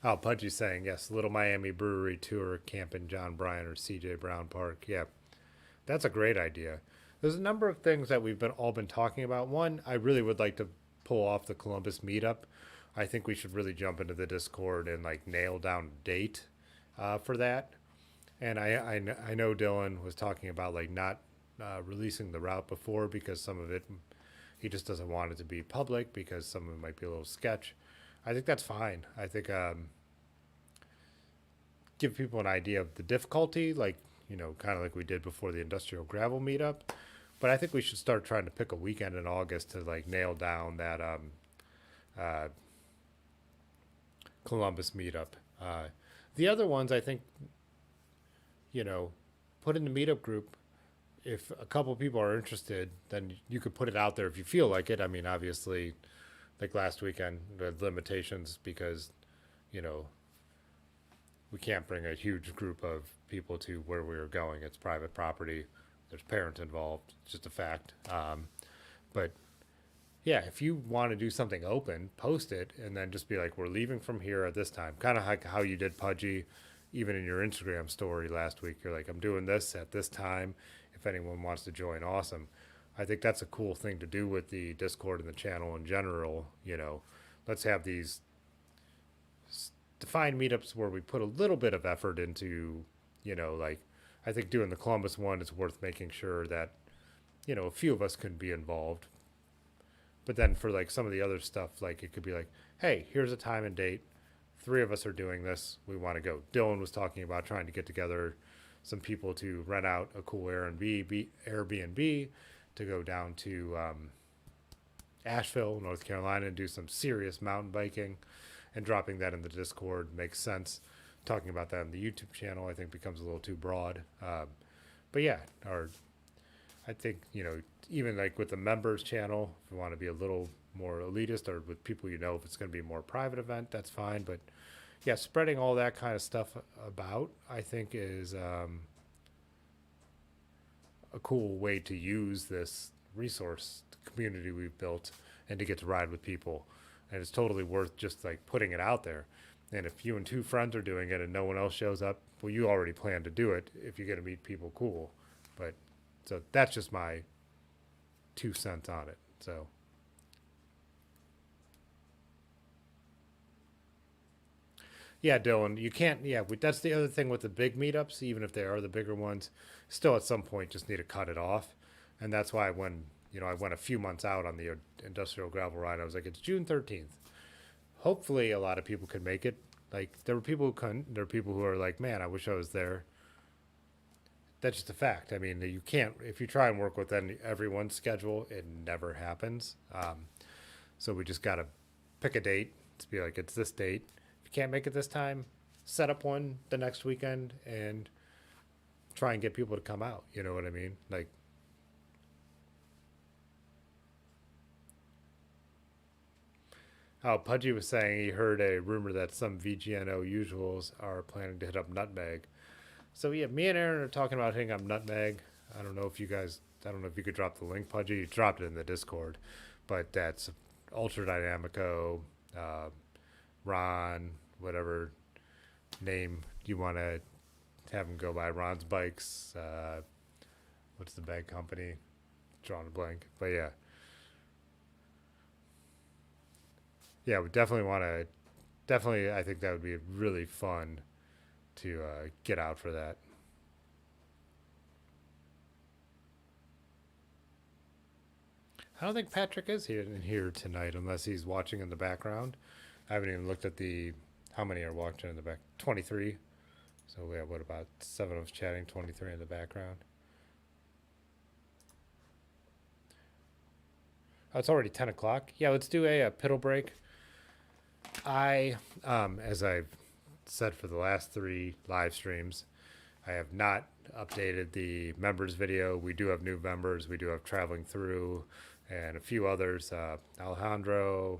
oh, Pudgy's saying, yes, Little Miami Brewery Tour, Camp in John Bryan or CJ Brown Park. Yeah, that's a great idea. There's a number of things that we've been all been talking about. One, I really would like to pull off the Columbus meetup. I think we should really jump into the Discord and like nail down a date for that. And I know Dylan was talking about like not releasing the route before because some of it he just doesn't want it to be public because some of it might be a little sketch. I think that's fine. I think give people an idea of the difficulty, like kind of like we did before the industrial gravel meetup. But I think we should start trying to pick a weekend in August to like nail down that uh, Columbus meetup. The other ones, I think, you know, put in the meetup group. If a couple people are interested, then you could put it out there if you feel like it. I mean, obviously, like last weekend, the limitations because, you know, we can't bring a huge group of people to where we were going. It's private property. There's parents involved. It's just a fact. But yeah, if you want to do something open, post it and then just be like, we're leaving from here at this time. Kind of like how you did Pudgy, even in your Instagram story last week. You're like, I'm doing this at this time. If anyone wants to join, awesome. I think that's a cool thing to do with the Discord and the channel in general. Let's have these defined meetups where we put a little bit of effort into, like I think doing the Columbus one is worth making sure that, a few of us can be involved. But then for like some of the other stuff, like it could be like, hey, here's a time and date. 3 of us are doing this. We want to go. Dylan was talking about trying to get together some people to rent out a cool Airbnb to go down to Asheville, North Carolina, and do some serious mountain biking. And dropping that in the Discord makes sense. Talking about that on the YouTube channel, I think, becomes a little too broad. But yeah, I think, even like with the members channel, if you want to be a little more elitist, or with people if it's going to be a more private event, that's fine. But yeah, spreading all that kind of stuff about, I think, is a cool way to use this resource community we've built and to get to ride with people. And it's totally worth just like putting it out there. And if you and 2 friends are doing it and no one else shows up, well, you already plan to do it. If you're going to meet people, cool. But so that's just my 2 cents on it. So yeah, Dylan, you can't. Yeah, that's the other thing with the big meetups. Even if they are the bigger ones, still at some point just need to cut it off. And that's why when I went a few months out on the industrial gravel ride, I was like, it's June 13th. Hopefully, a lot of people could make it. Like there were people who couldn't. There were people who are like, man, I wish I was there. That's just a fact. I mean, you can't, if you try and work within everyone's schedule, it never happens. So we just got to pick a date to be like, it's this date. If you can't make it this time, set up one the next weekend and try and get people to come out. You know what I mean? Like, oh, Pudgy was saying he heard a rumor that some VGNO usuals are planning to hit up Nutmeg. So yeah, me and Aaron are talking about hitting up Nutmeg. I don't know if you could drop the link, Pudgy. You dropped it in the Discord, but that's Ultra Dynamico, Ron, whatever name you want to have him go by. Ron's Bikes. What's the bag company? Drawing a blank, but yeah, we definitely want to. Definitely, I think that would be really fun to get out for that. I don't think Patrick is here tonight unless he's watching in the background. I haven't even looked at how many are watching in the back. 23. So we have about 7 of us chatting, 23 in the background. Oh, it's already 10 o'clock. Yeah, let's do a piddle break. As I've said for the last 3 live streams, I have not updated the members video. We do have new members. We do have Traveling Through and a few others. Alejandro,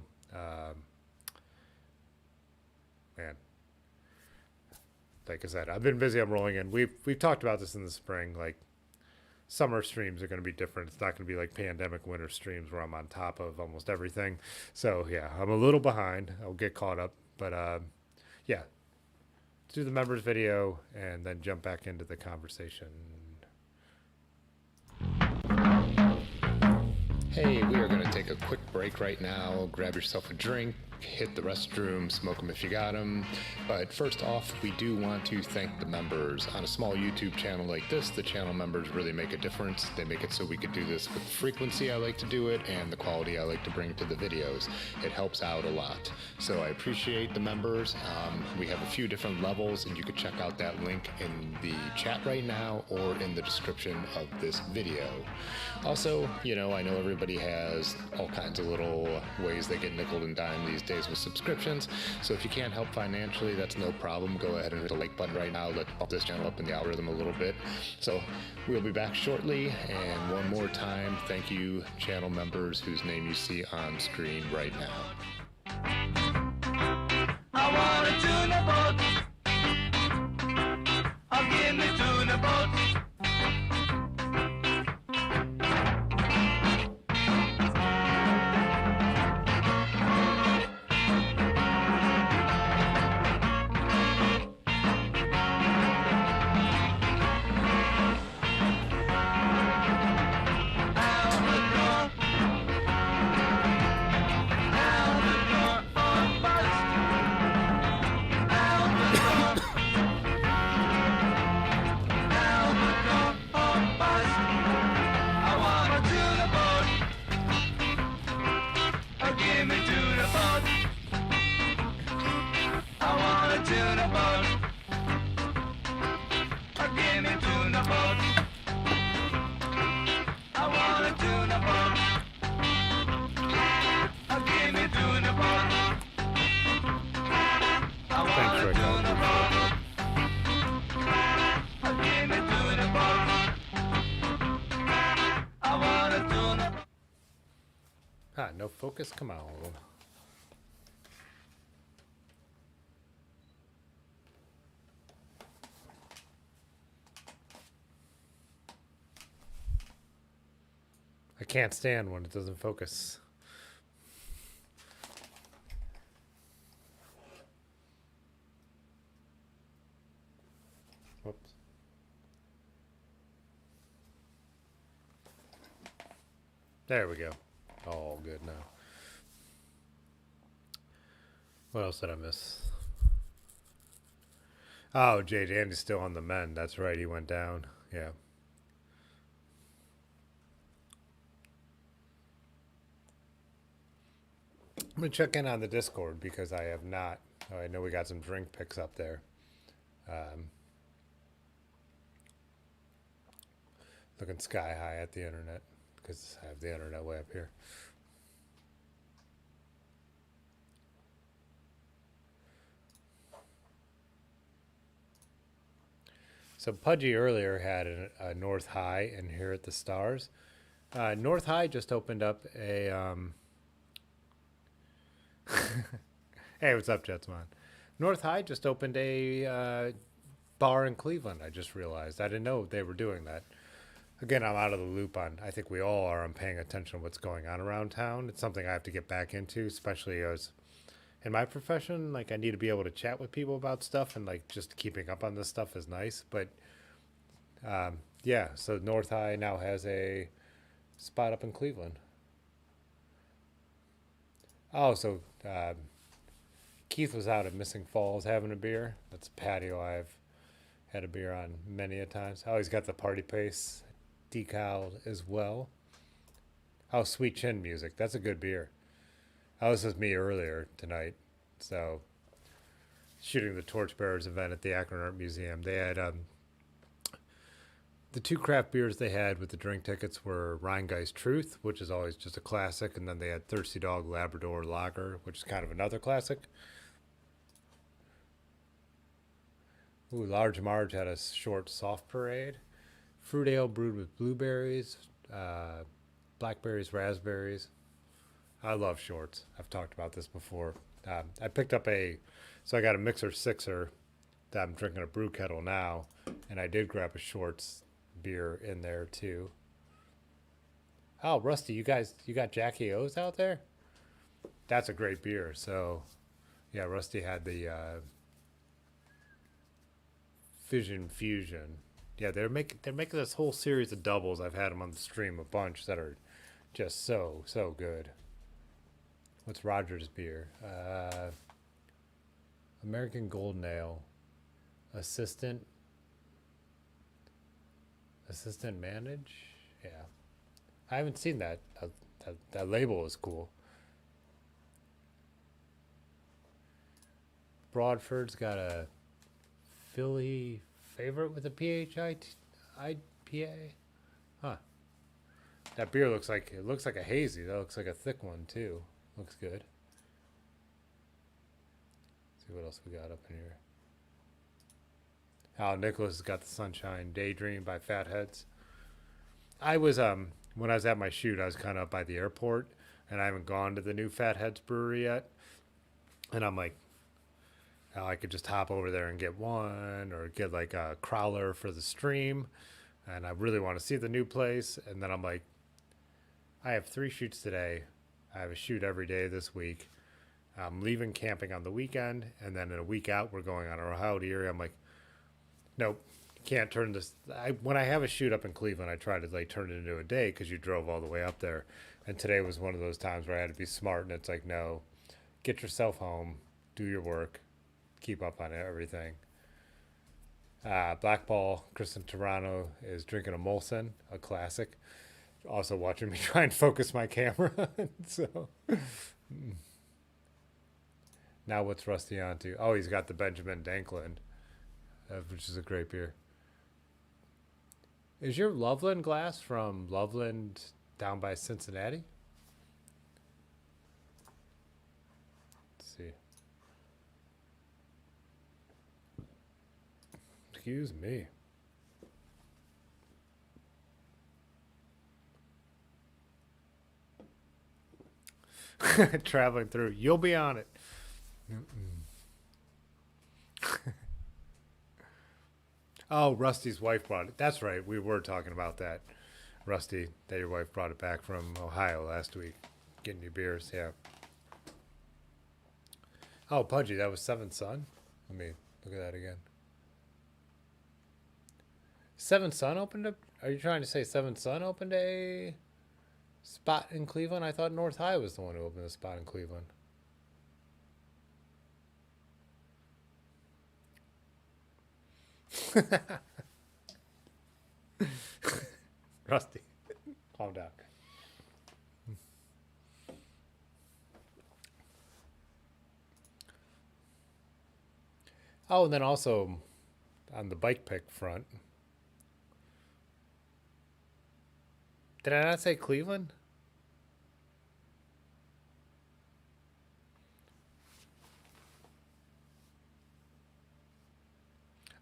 man, like I said, I've been busy. I'm rolling in. We've talked about this in the spring. Like summer streams are going to be different. It's not going to be like pandemic winter streams where I'm on top of almost everything. So yeah, I'm a little behind. I'll get caught up, but yeah, let's do the members video and then jump back into the conversation. Hey, we are going to take a quick break right now. Grab yourself a drink, hit the restroom, smoke them if you got them. But first off, we do want to thank the members. On a small YouTube channel like this, the channel members really make a difference. They make it so we could do this with the frequency I like to do it and the quality I like to bring to the videos. It helps out a lot. So I appreciate the members. We have a few different levels, and you can check out that link in the chat right now or in the description of this video. Also, I know everybody has all kinds of little ways they get nickel and dime these days with subscriptions. So if you can't help financially, that's no problem. Go ahead and hit the like button right now. Let's bump this channel up in the algorithm a little bit. So we'll be back shortly. And one more time, thank you, channel members whose name you see on screen right now. I want a tuna boat. I'll give me tuna boat. Ah, no focus. Come on. I can't stand when it doesn't focus. Whoops. There we go. All good now. What else did I miss? Oh, Jay Dandy's still on the mend. That's right. He went down. Yeah. I'm going to check in on the Discord because I have not. Oh, I know we got some drink picks up there. Um, looking sky high at the internet because I have the internet way up here. So Pudgy earlier had a North High and here at the Stars. North High just opened up a. Hey, what's up, Jetsmon? North High just opened a bar in Cleveland. I just realized I didn't know they were doing that. Again, I'm out of the loop on. I think we all are on paying attention to what's going on around town. It's something I have to get back into, especially as in my profession. Like I need to be able to chat with people about stuff, and like just keeping up on this stuff is nice. But yeah, so North High now has a spot up in Cleveland. Oh, so Keith was out at Missing Falls having a beer. That's a patio I've had a beer on many a times. Oh, he's got the party pace decal as well. Oh, Sweet Chin Music. That's a good beer. Oh, this was me earlier tonight. So, shooting the Torchbearers event at the Akron Art Museum. They had the two craft beers they had with the drink tickets were Rheingeist Truth, which is always just a classic, and then they had Thirsty Dog Labrador Lager, which is kind of another classic. Ooh, Large Marge had a short soft parade. Fruit ale brewed with blueberries, blackberries, raspberries. I love shorts. I've talked about this before. I picked up so I got a mixer sixer that I'm drinking a brew kettle now, and I did grab a shorts beer in there too. Oh, Rusty, you got Jackie O's out there? That's a great beer. So, yeah, Rusty had the Fission Fusion. Yeah, they're making this whole series of doubles. I've had them on the stream a bunch that are just so good. What's Rogers beer? American Golden Ale. Assistant manage. Yeah, I haven't seen that. That label is cool. Broadford's got a Philly favorite with a IPA. Huh. That beer looks like a hazy. That looks like a thick one too. Looks good. Let's see what else we got up in here. How Nicholas has got the Sunshine Daydream by Fatheads. I was when I was at my shoot, I was kind of up by the airport, and I haven't gone to the new Fatheads brewery yet. And I'm like, oh, I could just hop over there and get one, or get like a crowler for the stream. And I really want to see the new place. And then I'm like, I have 3 shoots today. I have a shoot every day this week. I'm leaving camping on the weekend, and then in a week out, we're going on a Rowdy area. I'm like, nope, can't turn this. When I have a shoot up in Cleveland, I try to like turn it into a day because you drove all the way up there. And today was one of those times where I had to be smart, and it's like, no, get yourself home, do your work, keep up on everything. Blackball, Kristen Toronto is drinking a Molson, a classic. Also watching me try and focus my camera. So now what's Rusty on to? Oh, he's got the Benjamin Danklin, which is a great beer. Is your Loveland glass from Loveland down by Cincinnati? Let's see. Excuse me. Traveling through. You'll be on it. Oh, Rusty's wife brought it. That's right. We were talking about that. Rusty, that your wife brought it back from Ohio last week. Getting you beers, yeah. Oh, Pudgy, that was Seventh Son? Let me look at that again. Seventh Son opened up? Are you trying to say Seventh Son opened a spot in Cleveland? I thought North High was the one who opened a spot in Cleveland. Rusty, calm down. Oh, and then also on the bike pick front, did I not say Cleveland?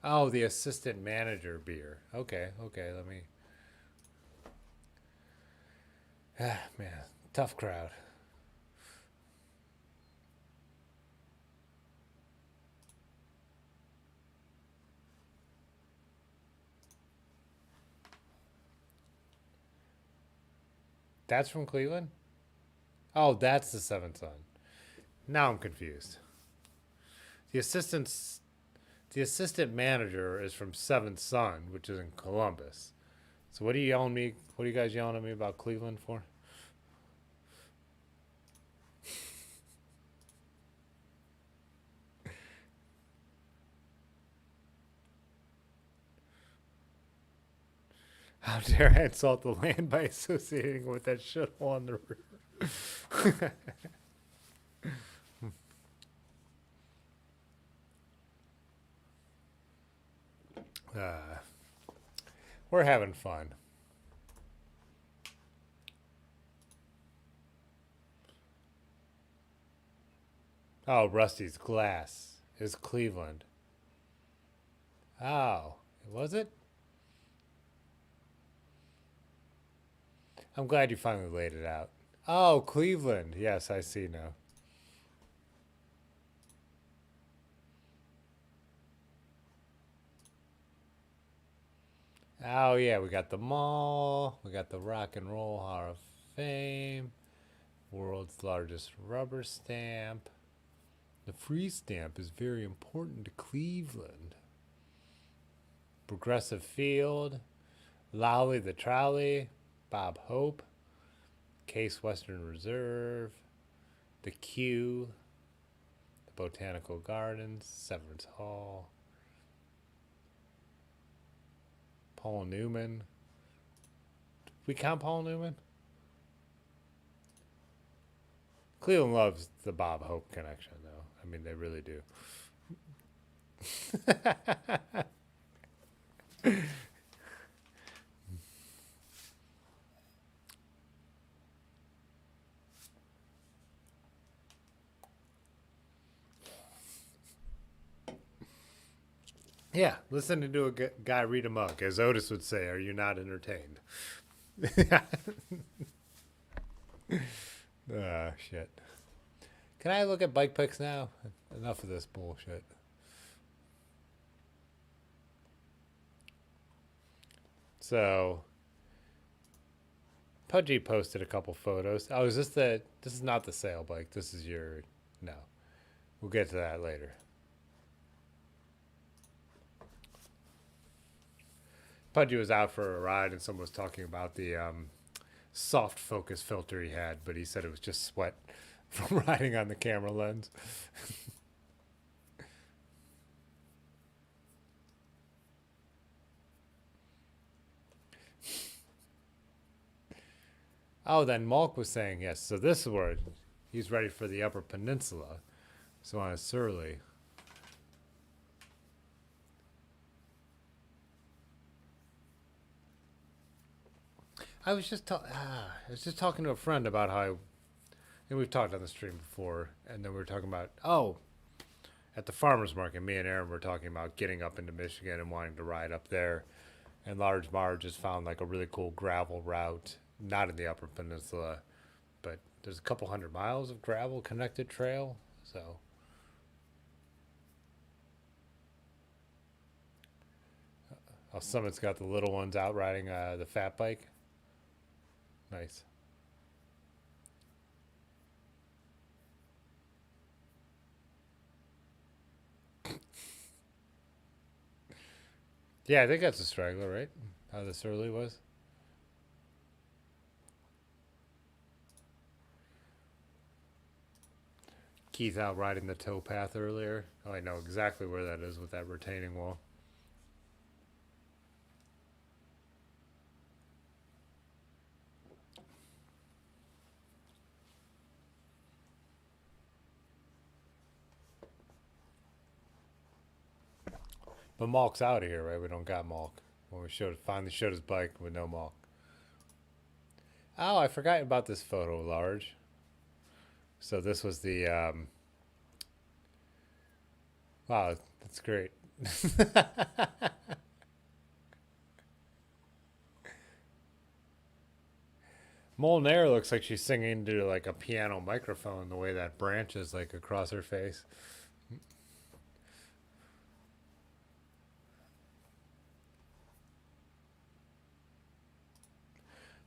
Oh, the assistant manager beer. Okay, okay, let me. Ah, man, tough crowd. That's from Cleveland? Oh, that's the Seventh Son. Now I'm confused. The assistant's the assistant manager is from Seventh Son, which is in Columbus. So what are you yelling me? What are you guys yelling at me about Cleveland for? How dare I insult the land by associating with that shithole on the river? uh, we're having fun. Oh, Rusty's glass is Cleveland. Oh, was it? I'm glad you finally laid it out. Oh, Cleveland. Yes, I see now. Oh, yeah, we got the mall. We got the Rock and Roll Hall of Fame. World's largest rubber stamp. The free stamp is very important to Cleveland. Progressive Field. Lowry the Trolley. Bob Hope. Case Western Reserve. The Q. The Botanical Gardens. Severance Hall. Paul Newman. We count Paul Newman? Cleveland loves the Bob Hope connection, though. I mean, they really do. Yeah, listening to a guy read a mug, as Otis would say, are you not entertained? Shit. Can I look at bike pics now? Enough of this bullshit. So, Pudgy posted a couple photos. Oh, is this the? This is not the sale bike. This is your. No, we'll get to that later. Pudgy was out for a ride, and someone was talking about the soft focus filter he had, but he said it was just sweat from riding on the camera lens. Oh, then Malk was saying yes. So this is where he's ready for the Upper Peninsula. So on a Surly. I was just talking to a friend about how and we've talked on the stream before, and then we were talking about at the farmers market, me and Aaron were talking about getting up into Michigan and wanting to ride up there. And Large Marge has found like a really cool gravel route, not in the Upper Peninsula, but there's a couple 100 miles of gravel connected trail. So, oh, Summit's got the little ones out riding the fat bike. Nice. Yeah, I think that's a straggler, right? How this early was. Keith out riding the towpath earlier. Oh, I know exactly where that is with that retaining wall. But Malk's out of here, right? We don't got Malk. When we finally showed his bike with no Malk. Oh, I forgot about this photo, Large. So this was the wow, that's great. Molnair looks like she's singing to like a piano microphone the way that branch is like across her face.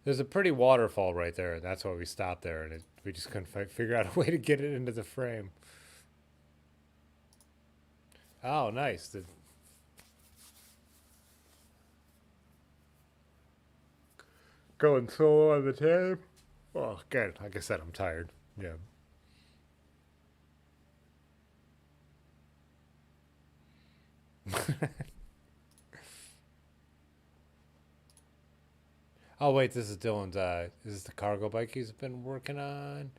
There's a pretty waterfall right there, and that's why we stopped there, and we just couldn't figure out a way to get it into the frame. Oh, nice. Going solo on the tape. Oh, good. Like I said, I'm tired. Yeah. Oh wait, this is Dylan's. Is this the cargo bike he's been working on?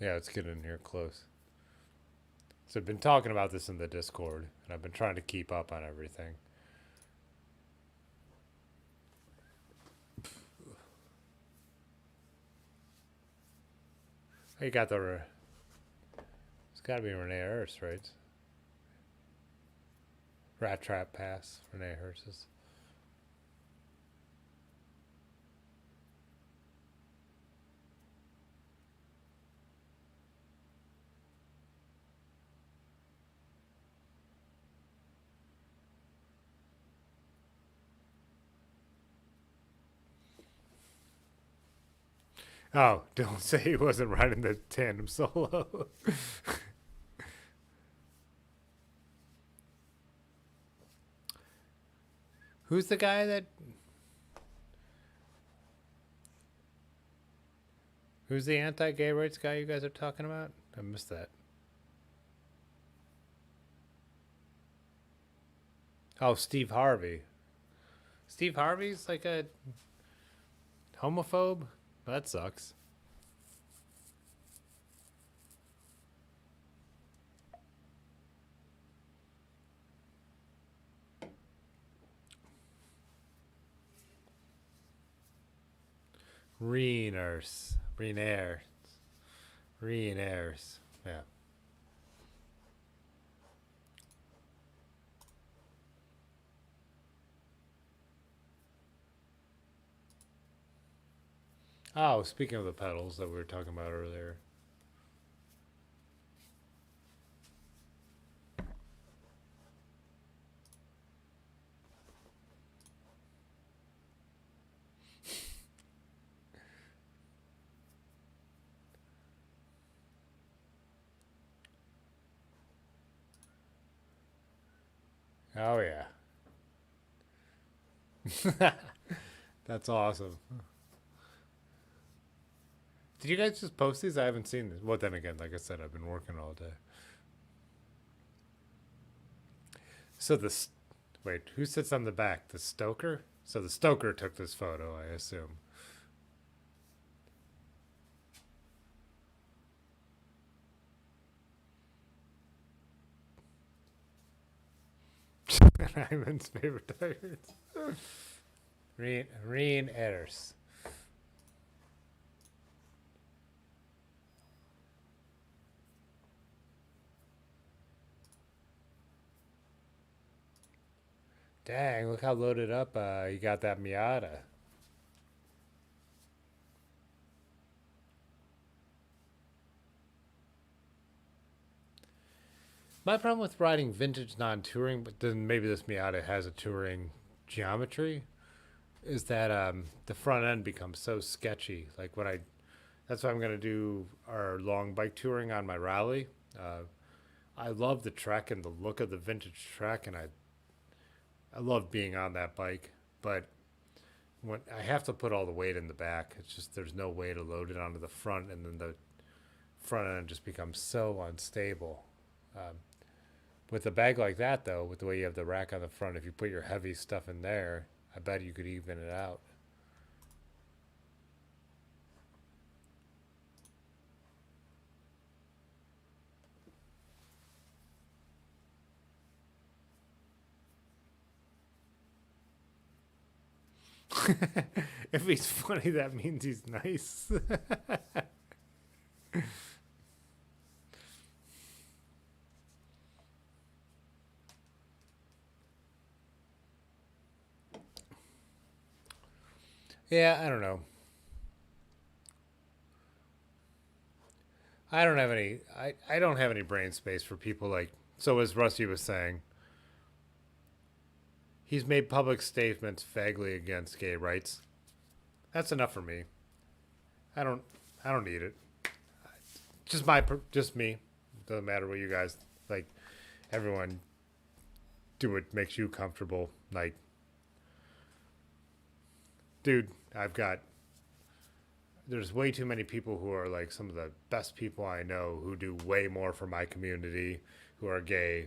Yeah, let's get in here close. So I've been talking about this in the Discord, and I've been trying to keep up on everything. Oh, you got the. It's got to be Renee Harris, right? Rat Trap Pass, Renee Harris's. Oh, don't say he wasn't riding the tandem solo. Who's the guy that? Who's the anti-gay rights guy you guys are talking about? I missed that. Oh, Steve Harvey. Steve Harvey's like a homophobe? That sucks. Reeners. Reeners. Reeners. Yeah. Oh, speaking of the pedals that we were talking about earlier. Oh, yeah. That's awesome. Did you guys just post these? I haven't seen this. Well, then again, like I said, I've been working all day. So this, wait, who sits on the back? The stoker? So the stoker took this photo, I assume. Ivan's favorite tires. Reen Edders. Dang, look how loaded up you got that Miata. My problem with riding vintage non-touring, but then maybe this Miata has a touring geometry, is that the front end becomes so sketchy. Like when I, that's why I'm gonna do our long bike touring on my rally. Uh, I love the Trek and the look of the vintage Trek, and I love being on that bike. But when I have to put all the weight in the back, it's just there's no way to load it onto the front, and then the front end just becomes so unstable. Um, with a bag like that, though, with the way you have the rack on the front, if you put your heavy stuff in there, I bet you could even it out. If he's funny, that means he's nice. Yeah, I don't know. I don't have any brain space for people like, so as Rusty was saying, he's made public statements vaguely against gay rights. That's enough for me. I don't I don't need it. Just me. Doesn't matter what you guys like. Everyone do what makes you comfortable. Like, dude, I've got there's way too many people who are like some of the best people I know who do way more for my community who are gay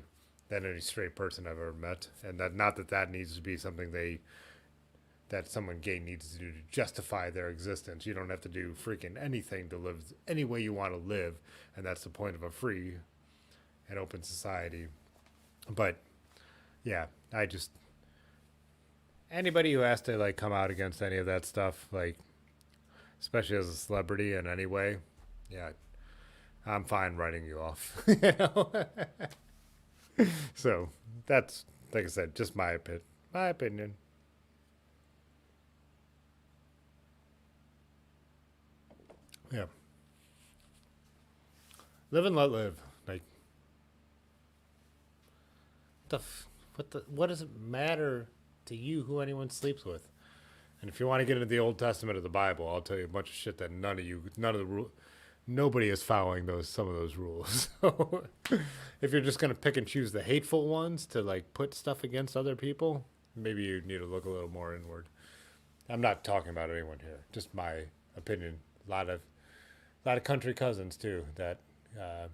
than any straight person I've ever met. And that not that that needs to be something that someone gay needs to do to justify their existence. You don't have to do freaking anything to live any way you want to live, and that's the point of a free and open society. But yeah, I just anybody who has to like come out against any of that stuff, like especially as a celebrity in any way, yeah, I'm fine writing you off. You know? So that's like I said, just my opinion. My opinion. Yeah, live and let live. Like what does it matter to you who anyone sleeps with? And if you want to get into the Old Testament of the Bible, I'll tell you a bunch of shit that none of the rule, nobody is following some of those rules. So if you're just gonna pick and choose the hateful ones to like put stuff against other people, maybe you need to look a little more inward. I'm not talking about anyone here, just my opinion. A lot of country cousins too uh,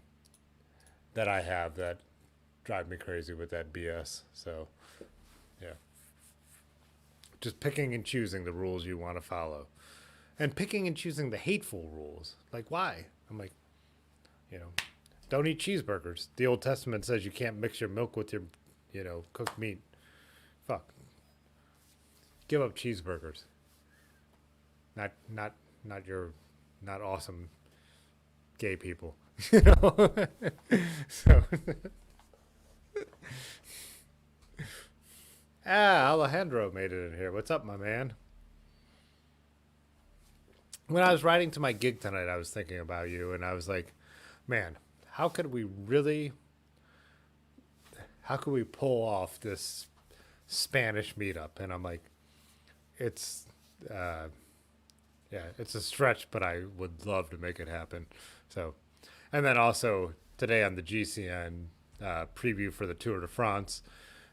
that I have that drive me crazy with that BS. So yeah, just picking and choosing the rules you want to follow, and picking and choosing the hateful rules. Like why? I'm like, you know, don't eat cheeseburgers. The Old Testament says you can't mix your milk with your, cooked meat. Fuck, give up cheeseburgers. Not your, not awesome gay people. You know. So Alejandro made it in here. What's up, my man? When I was riding to my gig tonight, I was thinking about you, and I was like, man, how could we really, how could we pull off this Spanish meetup? And I'm like, it's, uh, yeah, it's a stretch, but I would love to make it happen. So, and then also today on the GCN preview for the Tour de France,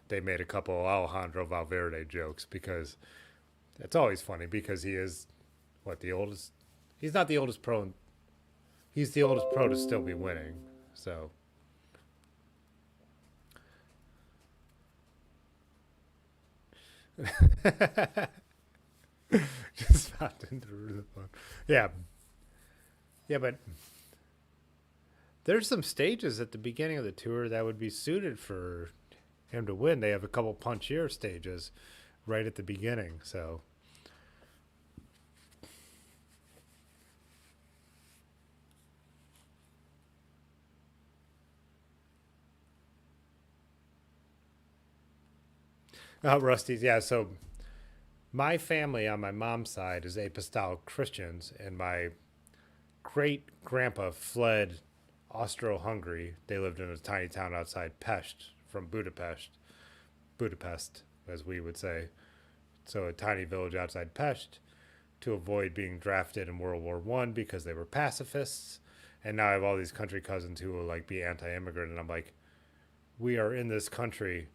they made a couple Alejandro Valverde jokes because it's always funny because he is what the oldest. He's not the oldest pro. He's the oldest pro to still be winning. So just popped into the phone. Yeah, yeah, but there's some stages at the beginning of the tour that would be suited for him to win. They have a couple punchier stages right at the beginning. So Rusty's, yeah. So my family on my mom's side is apostolic Christians, and my great grandpa fled Austro-Hungary. They lived in a tiny town outside Pest, from Budapest, as we would say. So a tiny village outside Pest, to avoid being drafted in World War One because they were pacifists. And now I have all these country cousins who will like be anti-immigrant, and I'm like, we are in this country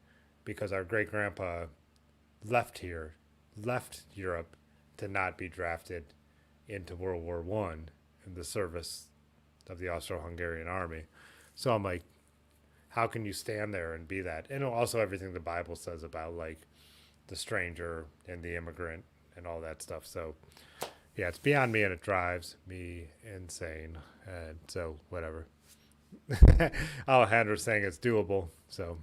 because our great grandpa left here, left Europe to not be drafted into World War One in the service of the Austro-Hungarian army. So I'm like, how can you stand there and be that? And also everything the Bible says about like the stranger and the immigrant and all that stuff. So yeah, it's beyond me and it drives me insane. And so whatever. Alejandra's saying it's doable. So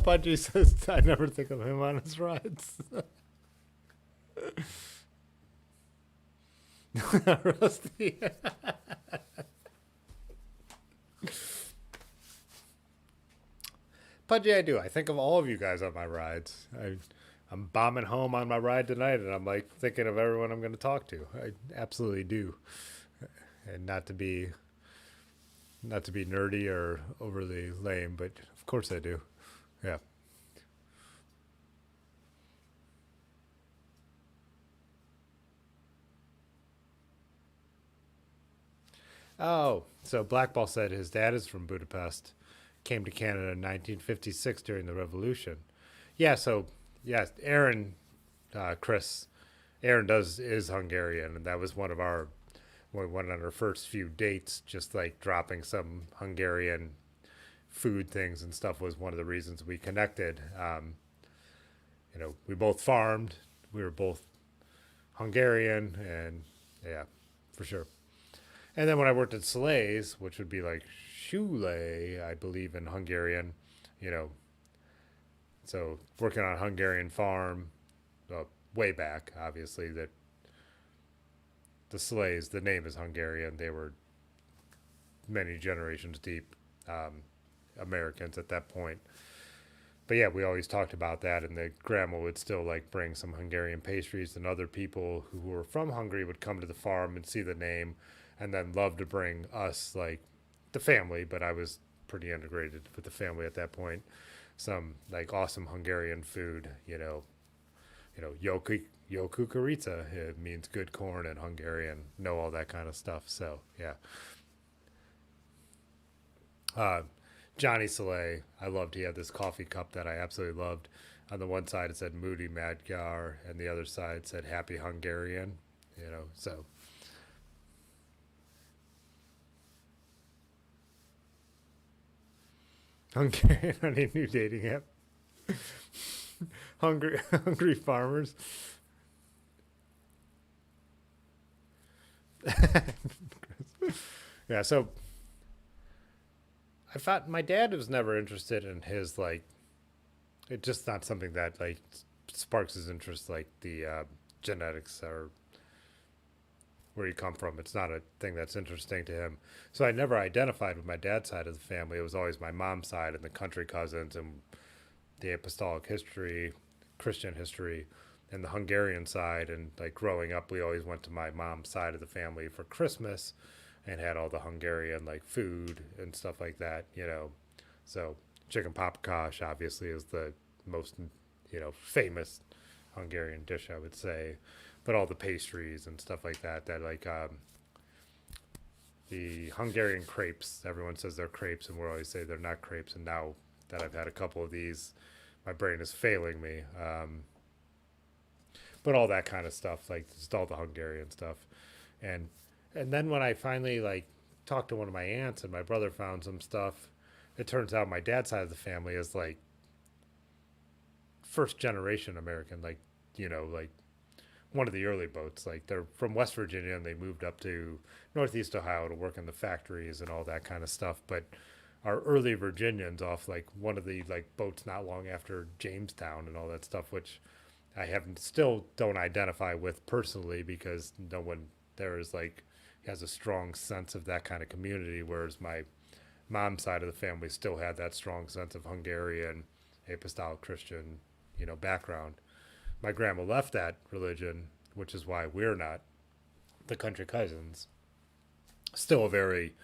Pudgy says I never think of him on his rides. Rusty. Pudgy, I do. I think of all of you guys on my rides. I'm bombing home on my ride tonight, and I'm like thinking of everyone I'm going to talk to. I absolutely do, and not to be nerdy or overly lame, but of course I do. Yeah. Oh, so Blackball said his dad is from Budapest, came to Canada in 1956 during the Revolution. Yeah, so yeah, Chris, Aaron does is Hungarian, and that was one of our when we went on our first few dates. Just like dropping some Hungarian food things and stuff was one of the reasons we connected. We both farmed, we were both Hungarian, and yeah, for sure. And then when I worked at Sleigh's, which would be like Shule, I believe in Hungarian, you know, so working on a Hungarian farm, way back, obviously, that the Sleigh's, the name is Hungarian. They were many generations deep Americans at that point. But yeah, we always talked about that, and the grandma would still like bring some Hungarian pastries, and other people who were from Hungary would come to the farm and see the name, and then love to bring us like the family. But I was pretty integrated with the family at that point. Some like awesome Hungarian food, yoku kurica. It means good corn in Hungarian. Know all that kind of stuff. So yeah, uh, Johnny Soleil, I loved. He had this coffee cup that I absolutely loved. On the one side it said Moody Madgar, and the other side said Happy Hungarian. So Hungarian on a new dating app. Hungry farmers. Yeah, so I thought my dad was never interested in his like. It's just not something that like sparks his interest, like the genetics or where you come from. It's not a thing that's interesting to him. So I never identified with my dad's side of the family. It was always my mom's side and the country cousins and the apostolic history, Christian history, and the Hungarian side. And like growing up, we always went to my mom's side of the family for Christmas and had all the Hungarian like food and stuff like that. So chicken paprikash obviously is the most, famous Hungarian dish, I would say. But all the pastries and stuff like that like the Hungarian crepes, everyone says they're crepes, and we always say they're not crepes. And now that I've had a couple of these, my brain is failing me. But all that kind of stuff, like just all the Hungarian stuff, and and then when I finally like talked to one of my aunts and my brother found some stuff, it turns out my dad's side of the family is like first generation American, like one of the early boats. Like they're from West Virginia and they moved up to Northeast Ohio to work in the factories and all that kind of stuff. But our early Virginians off like one of the like boats not long after Jamestown and all that stuff, which I haven't still don't identify with personally because no one there is like has a strong sense of that kind of community, whereas my mom's side of the family still had that strong sense of Hungarian apostolic Christian, background. My grandma left that religion which is why we're not the country cousins. Still a very,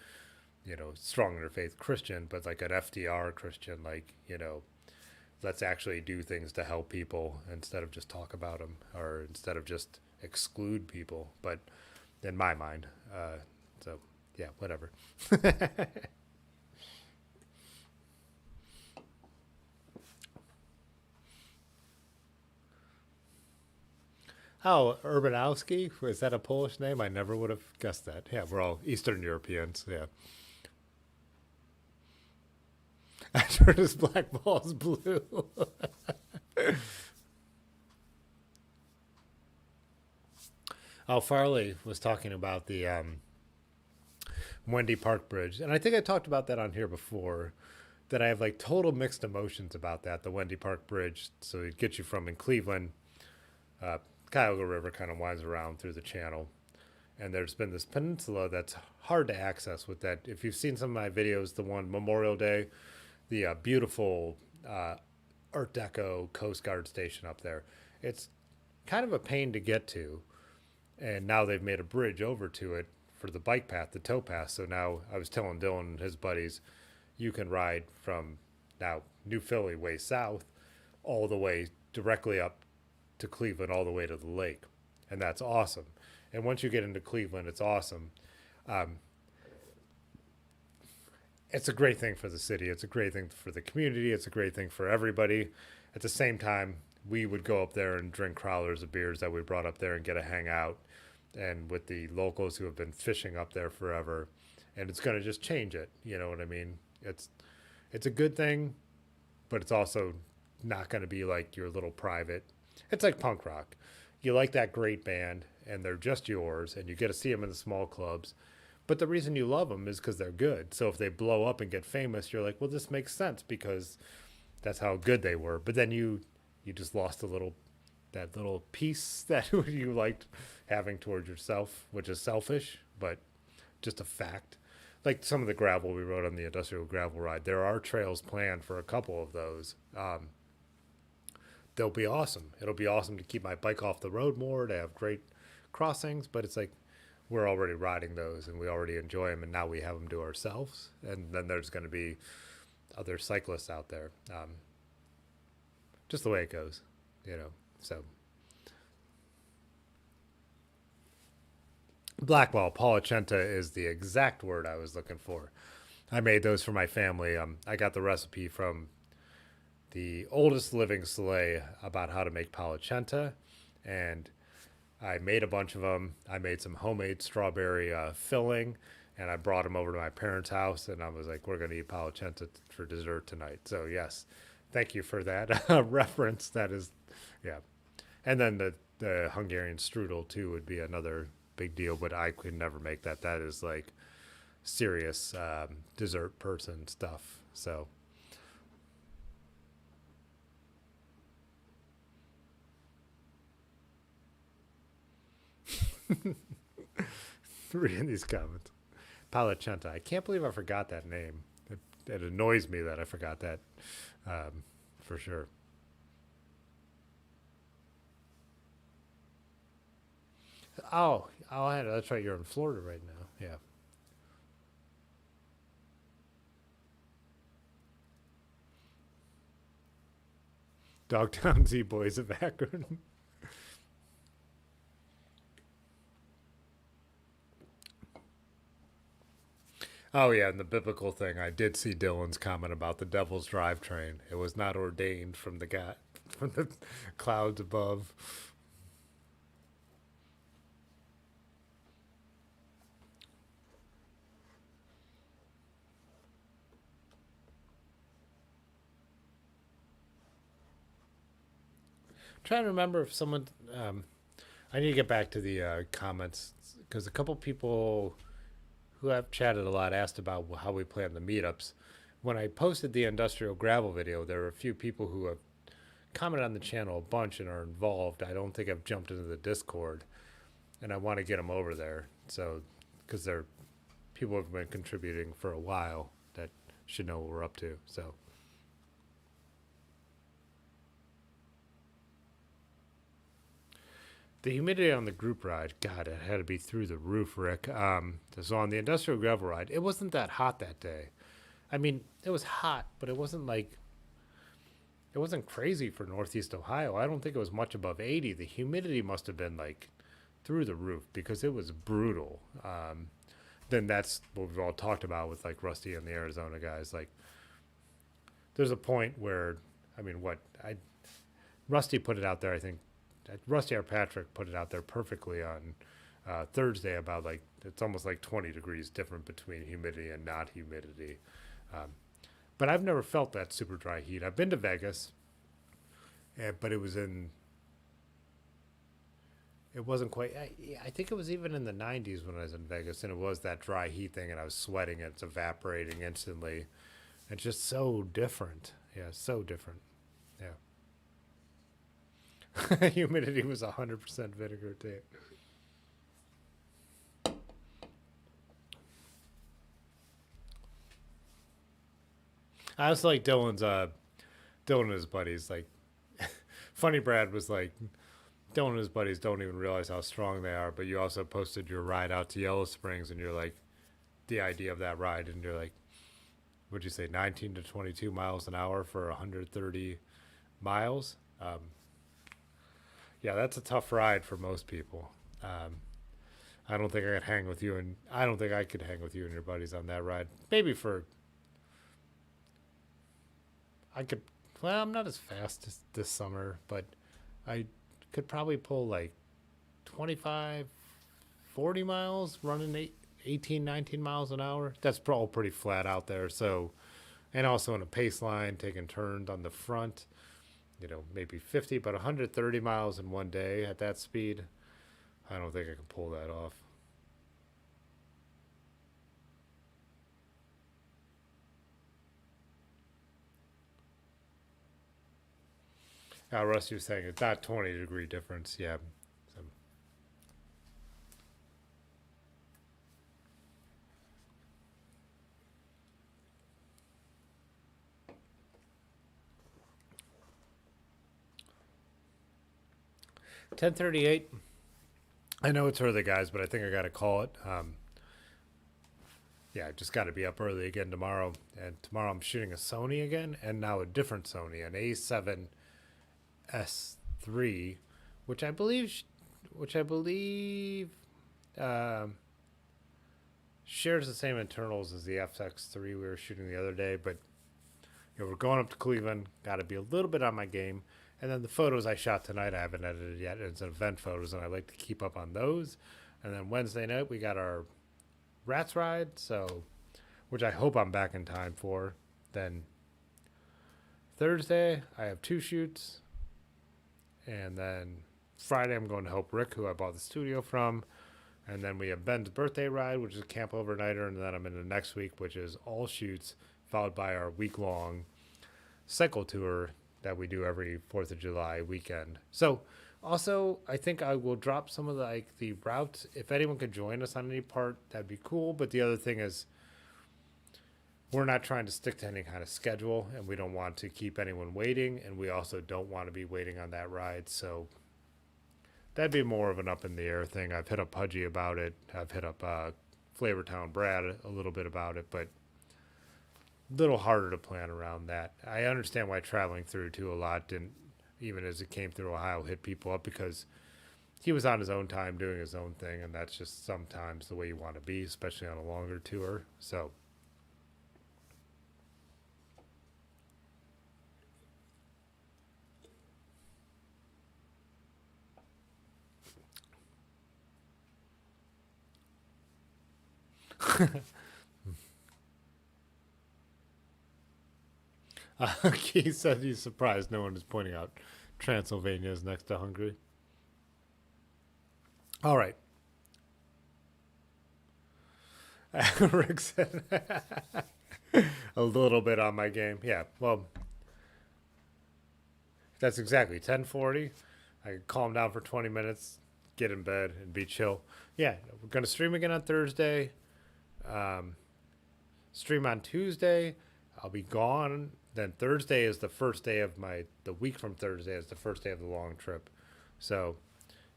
strong in their faith Christian, but like an FDR Christian, like, let's actually do things to help people instead of just talk about them or instead of just exclude people. But in my mind, so yeah, whatever. Oh, Urbanowski? Was that a Polish name? I never would have guessed that. Yeah, we're all Eastern Europeans. Yeah. I turned his black balls blue. Oh, Farley was talking about the Wendy Park Bridge. And I think I talked about that on here before. That I have like total mixed emotions about that, the Wendy Park Bridge. So it gets you from in Cleveland, uh, Cuyahoga River kind of winds around through the channel. And there's been this peninsula that's hard to access with that. If you've seen some of my videos, the one Memorial Day, the beautiful uh, Art Deco Coast Guard station up there, it's kind of a pain to get to. And now they've made a bridge over to it for the bike path, the towpath. So now I was telling Dylan and his buddies, you can ride from now New Philly way south all the way directly up to Cleveland, all the way to the lake. And that's awesome. And once you get into Cleveland, it's awesome. Um, it's a great thing for the city. It's a great thing for the community. It's a great thing for everybody. At the same time, we would go up there and drink crowlers of beers that we brought up there and get a hangout. And with the locals who have been fishing up there forever, and it's going to just change it. You know what I mean? It's a good thing, but it's also not going to be like your little private. It's like punk rock. You like that great band, and they're just yours, and you get to see them in the small clubs. But the reason you love them is because they're good. So if they blow up and get famous, you're like, well, this makes sense because that's how good they were. But then you just lost a little that little piece that you liked having towards yourself, which is selfish, but just a fact. Like some of the gravel we rode on the industrial gravel ride, there are trails planned for a couple of those. They'll be awesome. It'll be awesome to keep my bike off the road more, to have great crossings, but it's like we're already riding those and we already enjoy them, and now we have them to ourselves. And then there's going to be other cyclists out there. Just the way it goes, you know. So Blackwell, Polacenta is the exact word I was looking for. I made those for my family. I got the recipe from the oldest living Soleil about how to make Polacenta, and I made a bunch of them. I made some homemade strawberry filling, and I brought them over to my parents' house, and I was like, we're going to eat Polacenta for dessert tonight. So, yes, thank you for that reference. That is, yeah. And then the Hungarian strudel, too, would be another big deal, but I could never make that. That is like serious dessert person stuff. So reading these comments. Palacenta. I can't believe I forgot that name. It annoys me that I forgot that for sure. Oh, that's right. You're in Florida right now. Yeah. Dogtown Z Boys of Akron. Oh yeah, and the biblical thing. I did see Dylan's comment about the devil's drivetrain. It was not ordained from the God, from the clouds above. I'm trying to remember if someone. I need to get back to the comments because a couple people who have chatted a lot asked about how we plan the meetups. When I posted the industrial gravel video, there were a few people who have commented on the channel a bunch and are involved. I don't think I've jumped into the Discord, and I want to get them over there. So, because they're people have been contributing for a while that should know what we're up to. So, The humidity on the group ride, God, it had to be through the roof, Rick. So on the industrial gravel ride, it wasn't that hot that day. I mean, it was hot, but it wasn't crazy for Northeast Ohio. I don't think it was much above 80. The humidity must have been like through the roof because it was brutal. Then that's what we've all talked about with like Rusty and the Arizona guys. Like, there's a point where, I mean, Rusty put it out there. I think Rusty or Patrick put it out there perfectly on Thursday about like it's almost like 20 degrees different between humidity and not humidity. Um, but I've never felt that super dry heat. I've been to Vegas, but it wasn't quite. I think it was even in the 90s when I was in Vegas, and it was that dry heat thing, and I was sweating, and it's evaporating instantly. It's just so different. Yeah, so different. Yeah. Humidity was 100% vinegar too. I also like Dylan and his buddies. Like, Funny Brad was like, Dylan and his buddies don't even realize how strong they are. But you also posted your ride out to Yellow Springs, and you're like, the idea of that ride, and you're like, would you say 19 to 22 miles an hour for 130 miles? Yeah, that's a tough ride for most people. Um, I don't think I could hang with you, and I don't think I could hang with you and your buddies on that ride. Maybe for I could. Well, I'm not as fast this summer, but I could probably pull like 25, 40 miles running 18, 19 miles an hour. That's all pretty flat out there. So, and also in a pace line, taking turns on the front, maybe 50, but 130 miles in one day at that speed, I don't think I can pull that off. Rusty was saying it's not 20-degree difference. Yeah. So, 10:38. I know it's early, guys, but I think I got to call it. Yeah, I just got to be up early again tomorrow. And tomorrow I'm shooting a Sony again, and now a different Sony, an A7S3, which I believe, which I believe um, shares the same internals as the FX3 we were shooting the other day. But we're going up to Cleveland. Got to be a little bit on my game. And then the photos I shot tonight, I haven't edited yet. It's event photos, and I like to keep up on those. And then Wednesday night, we got our Rats ride, so which I hope I'm back in time for. Then Thursday, I have two shoots. And then Friday, I'm going to help Rick, who I bought the studio from. And then we have Ben's birthday ride, which is a camp overnighter. And then I'm in the next week, which is all shoots, followed by our week long cycle tour that we do every 4th of July weekend. So, also, I think I will drop some of the routes. If anyone could join us on any part, that'd be cool. But the other thing is, we're not trying to stick to any kind of schedule, and we don't want to keep anyone waiting, and we also don't want to be waiting on that ride. So that'd be more of an up in the air thing. I've hit up Pudgy about it. I've hit up Flavortown Brad a little bit about it, but a little harder to plan around that. I understand why traveling through too a lot didn't, even as it came through Ohio, hit people up because he was on his own time doing his own thing, and that's just sometimes the way you want to be, especially on a longer tour. So Keith said he's surprised no one is pointing out Transylvania is next to Hungary. All right. Rick said a little bit on my game. Yeah, well, that's exactly 10:40. I can calm down for 20 minutes, get in bed, and be chill. Yeah, we're going to stream again on Thursday. Um, Stream on Tuesday. I'll be gone. Then Thursday is the first day of the week from Thursday is the first day of the long trip. So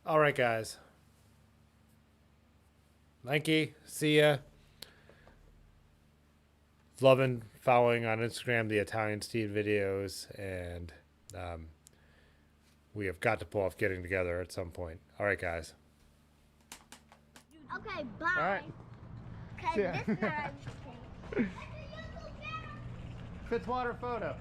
All right, guys. Lanky, see ya. Loving following on Instagram the Italian Steed videos, and we have got to pull off getting together at some point. All right, guys. Okay, bye. All right. Cause Yeah. this not Fitzwater photo.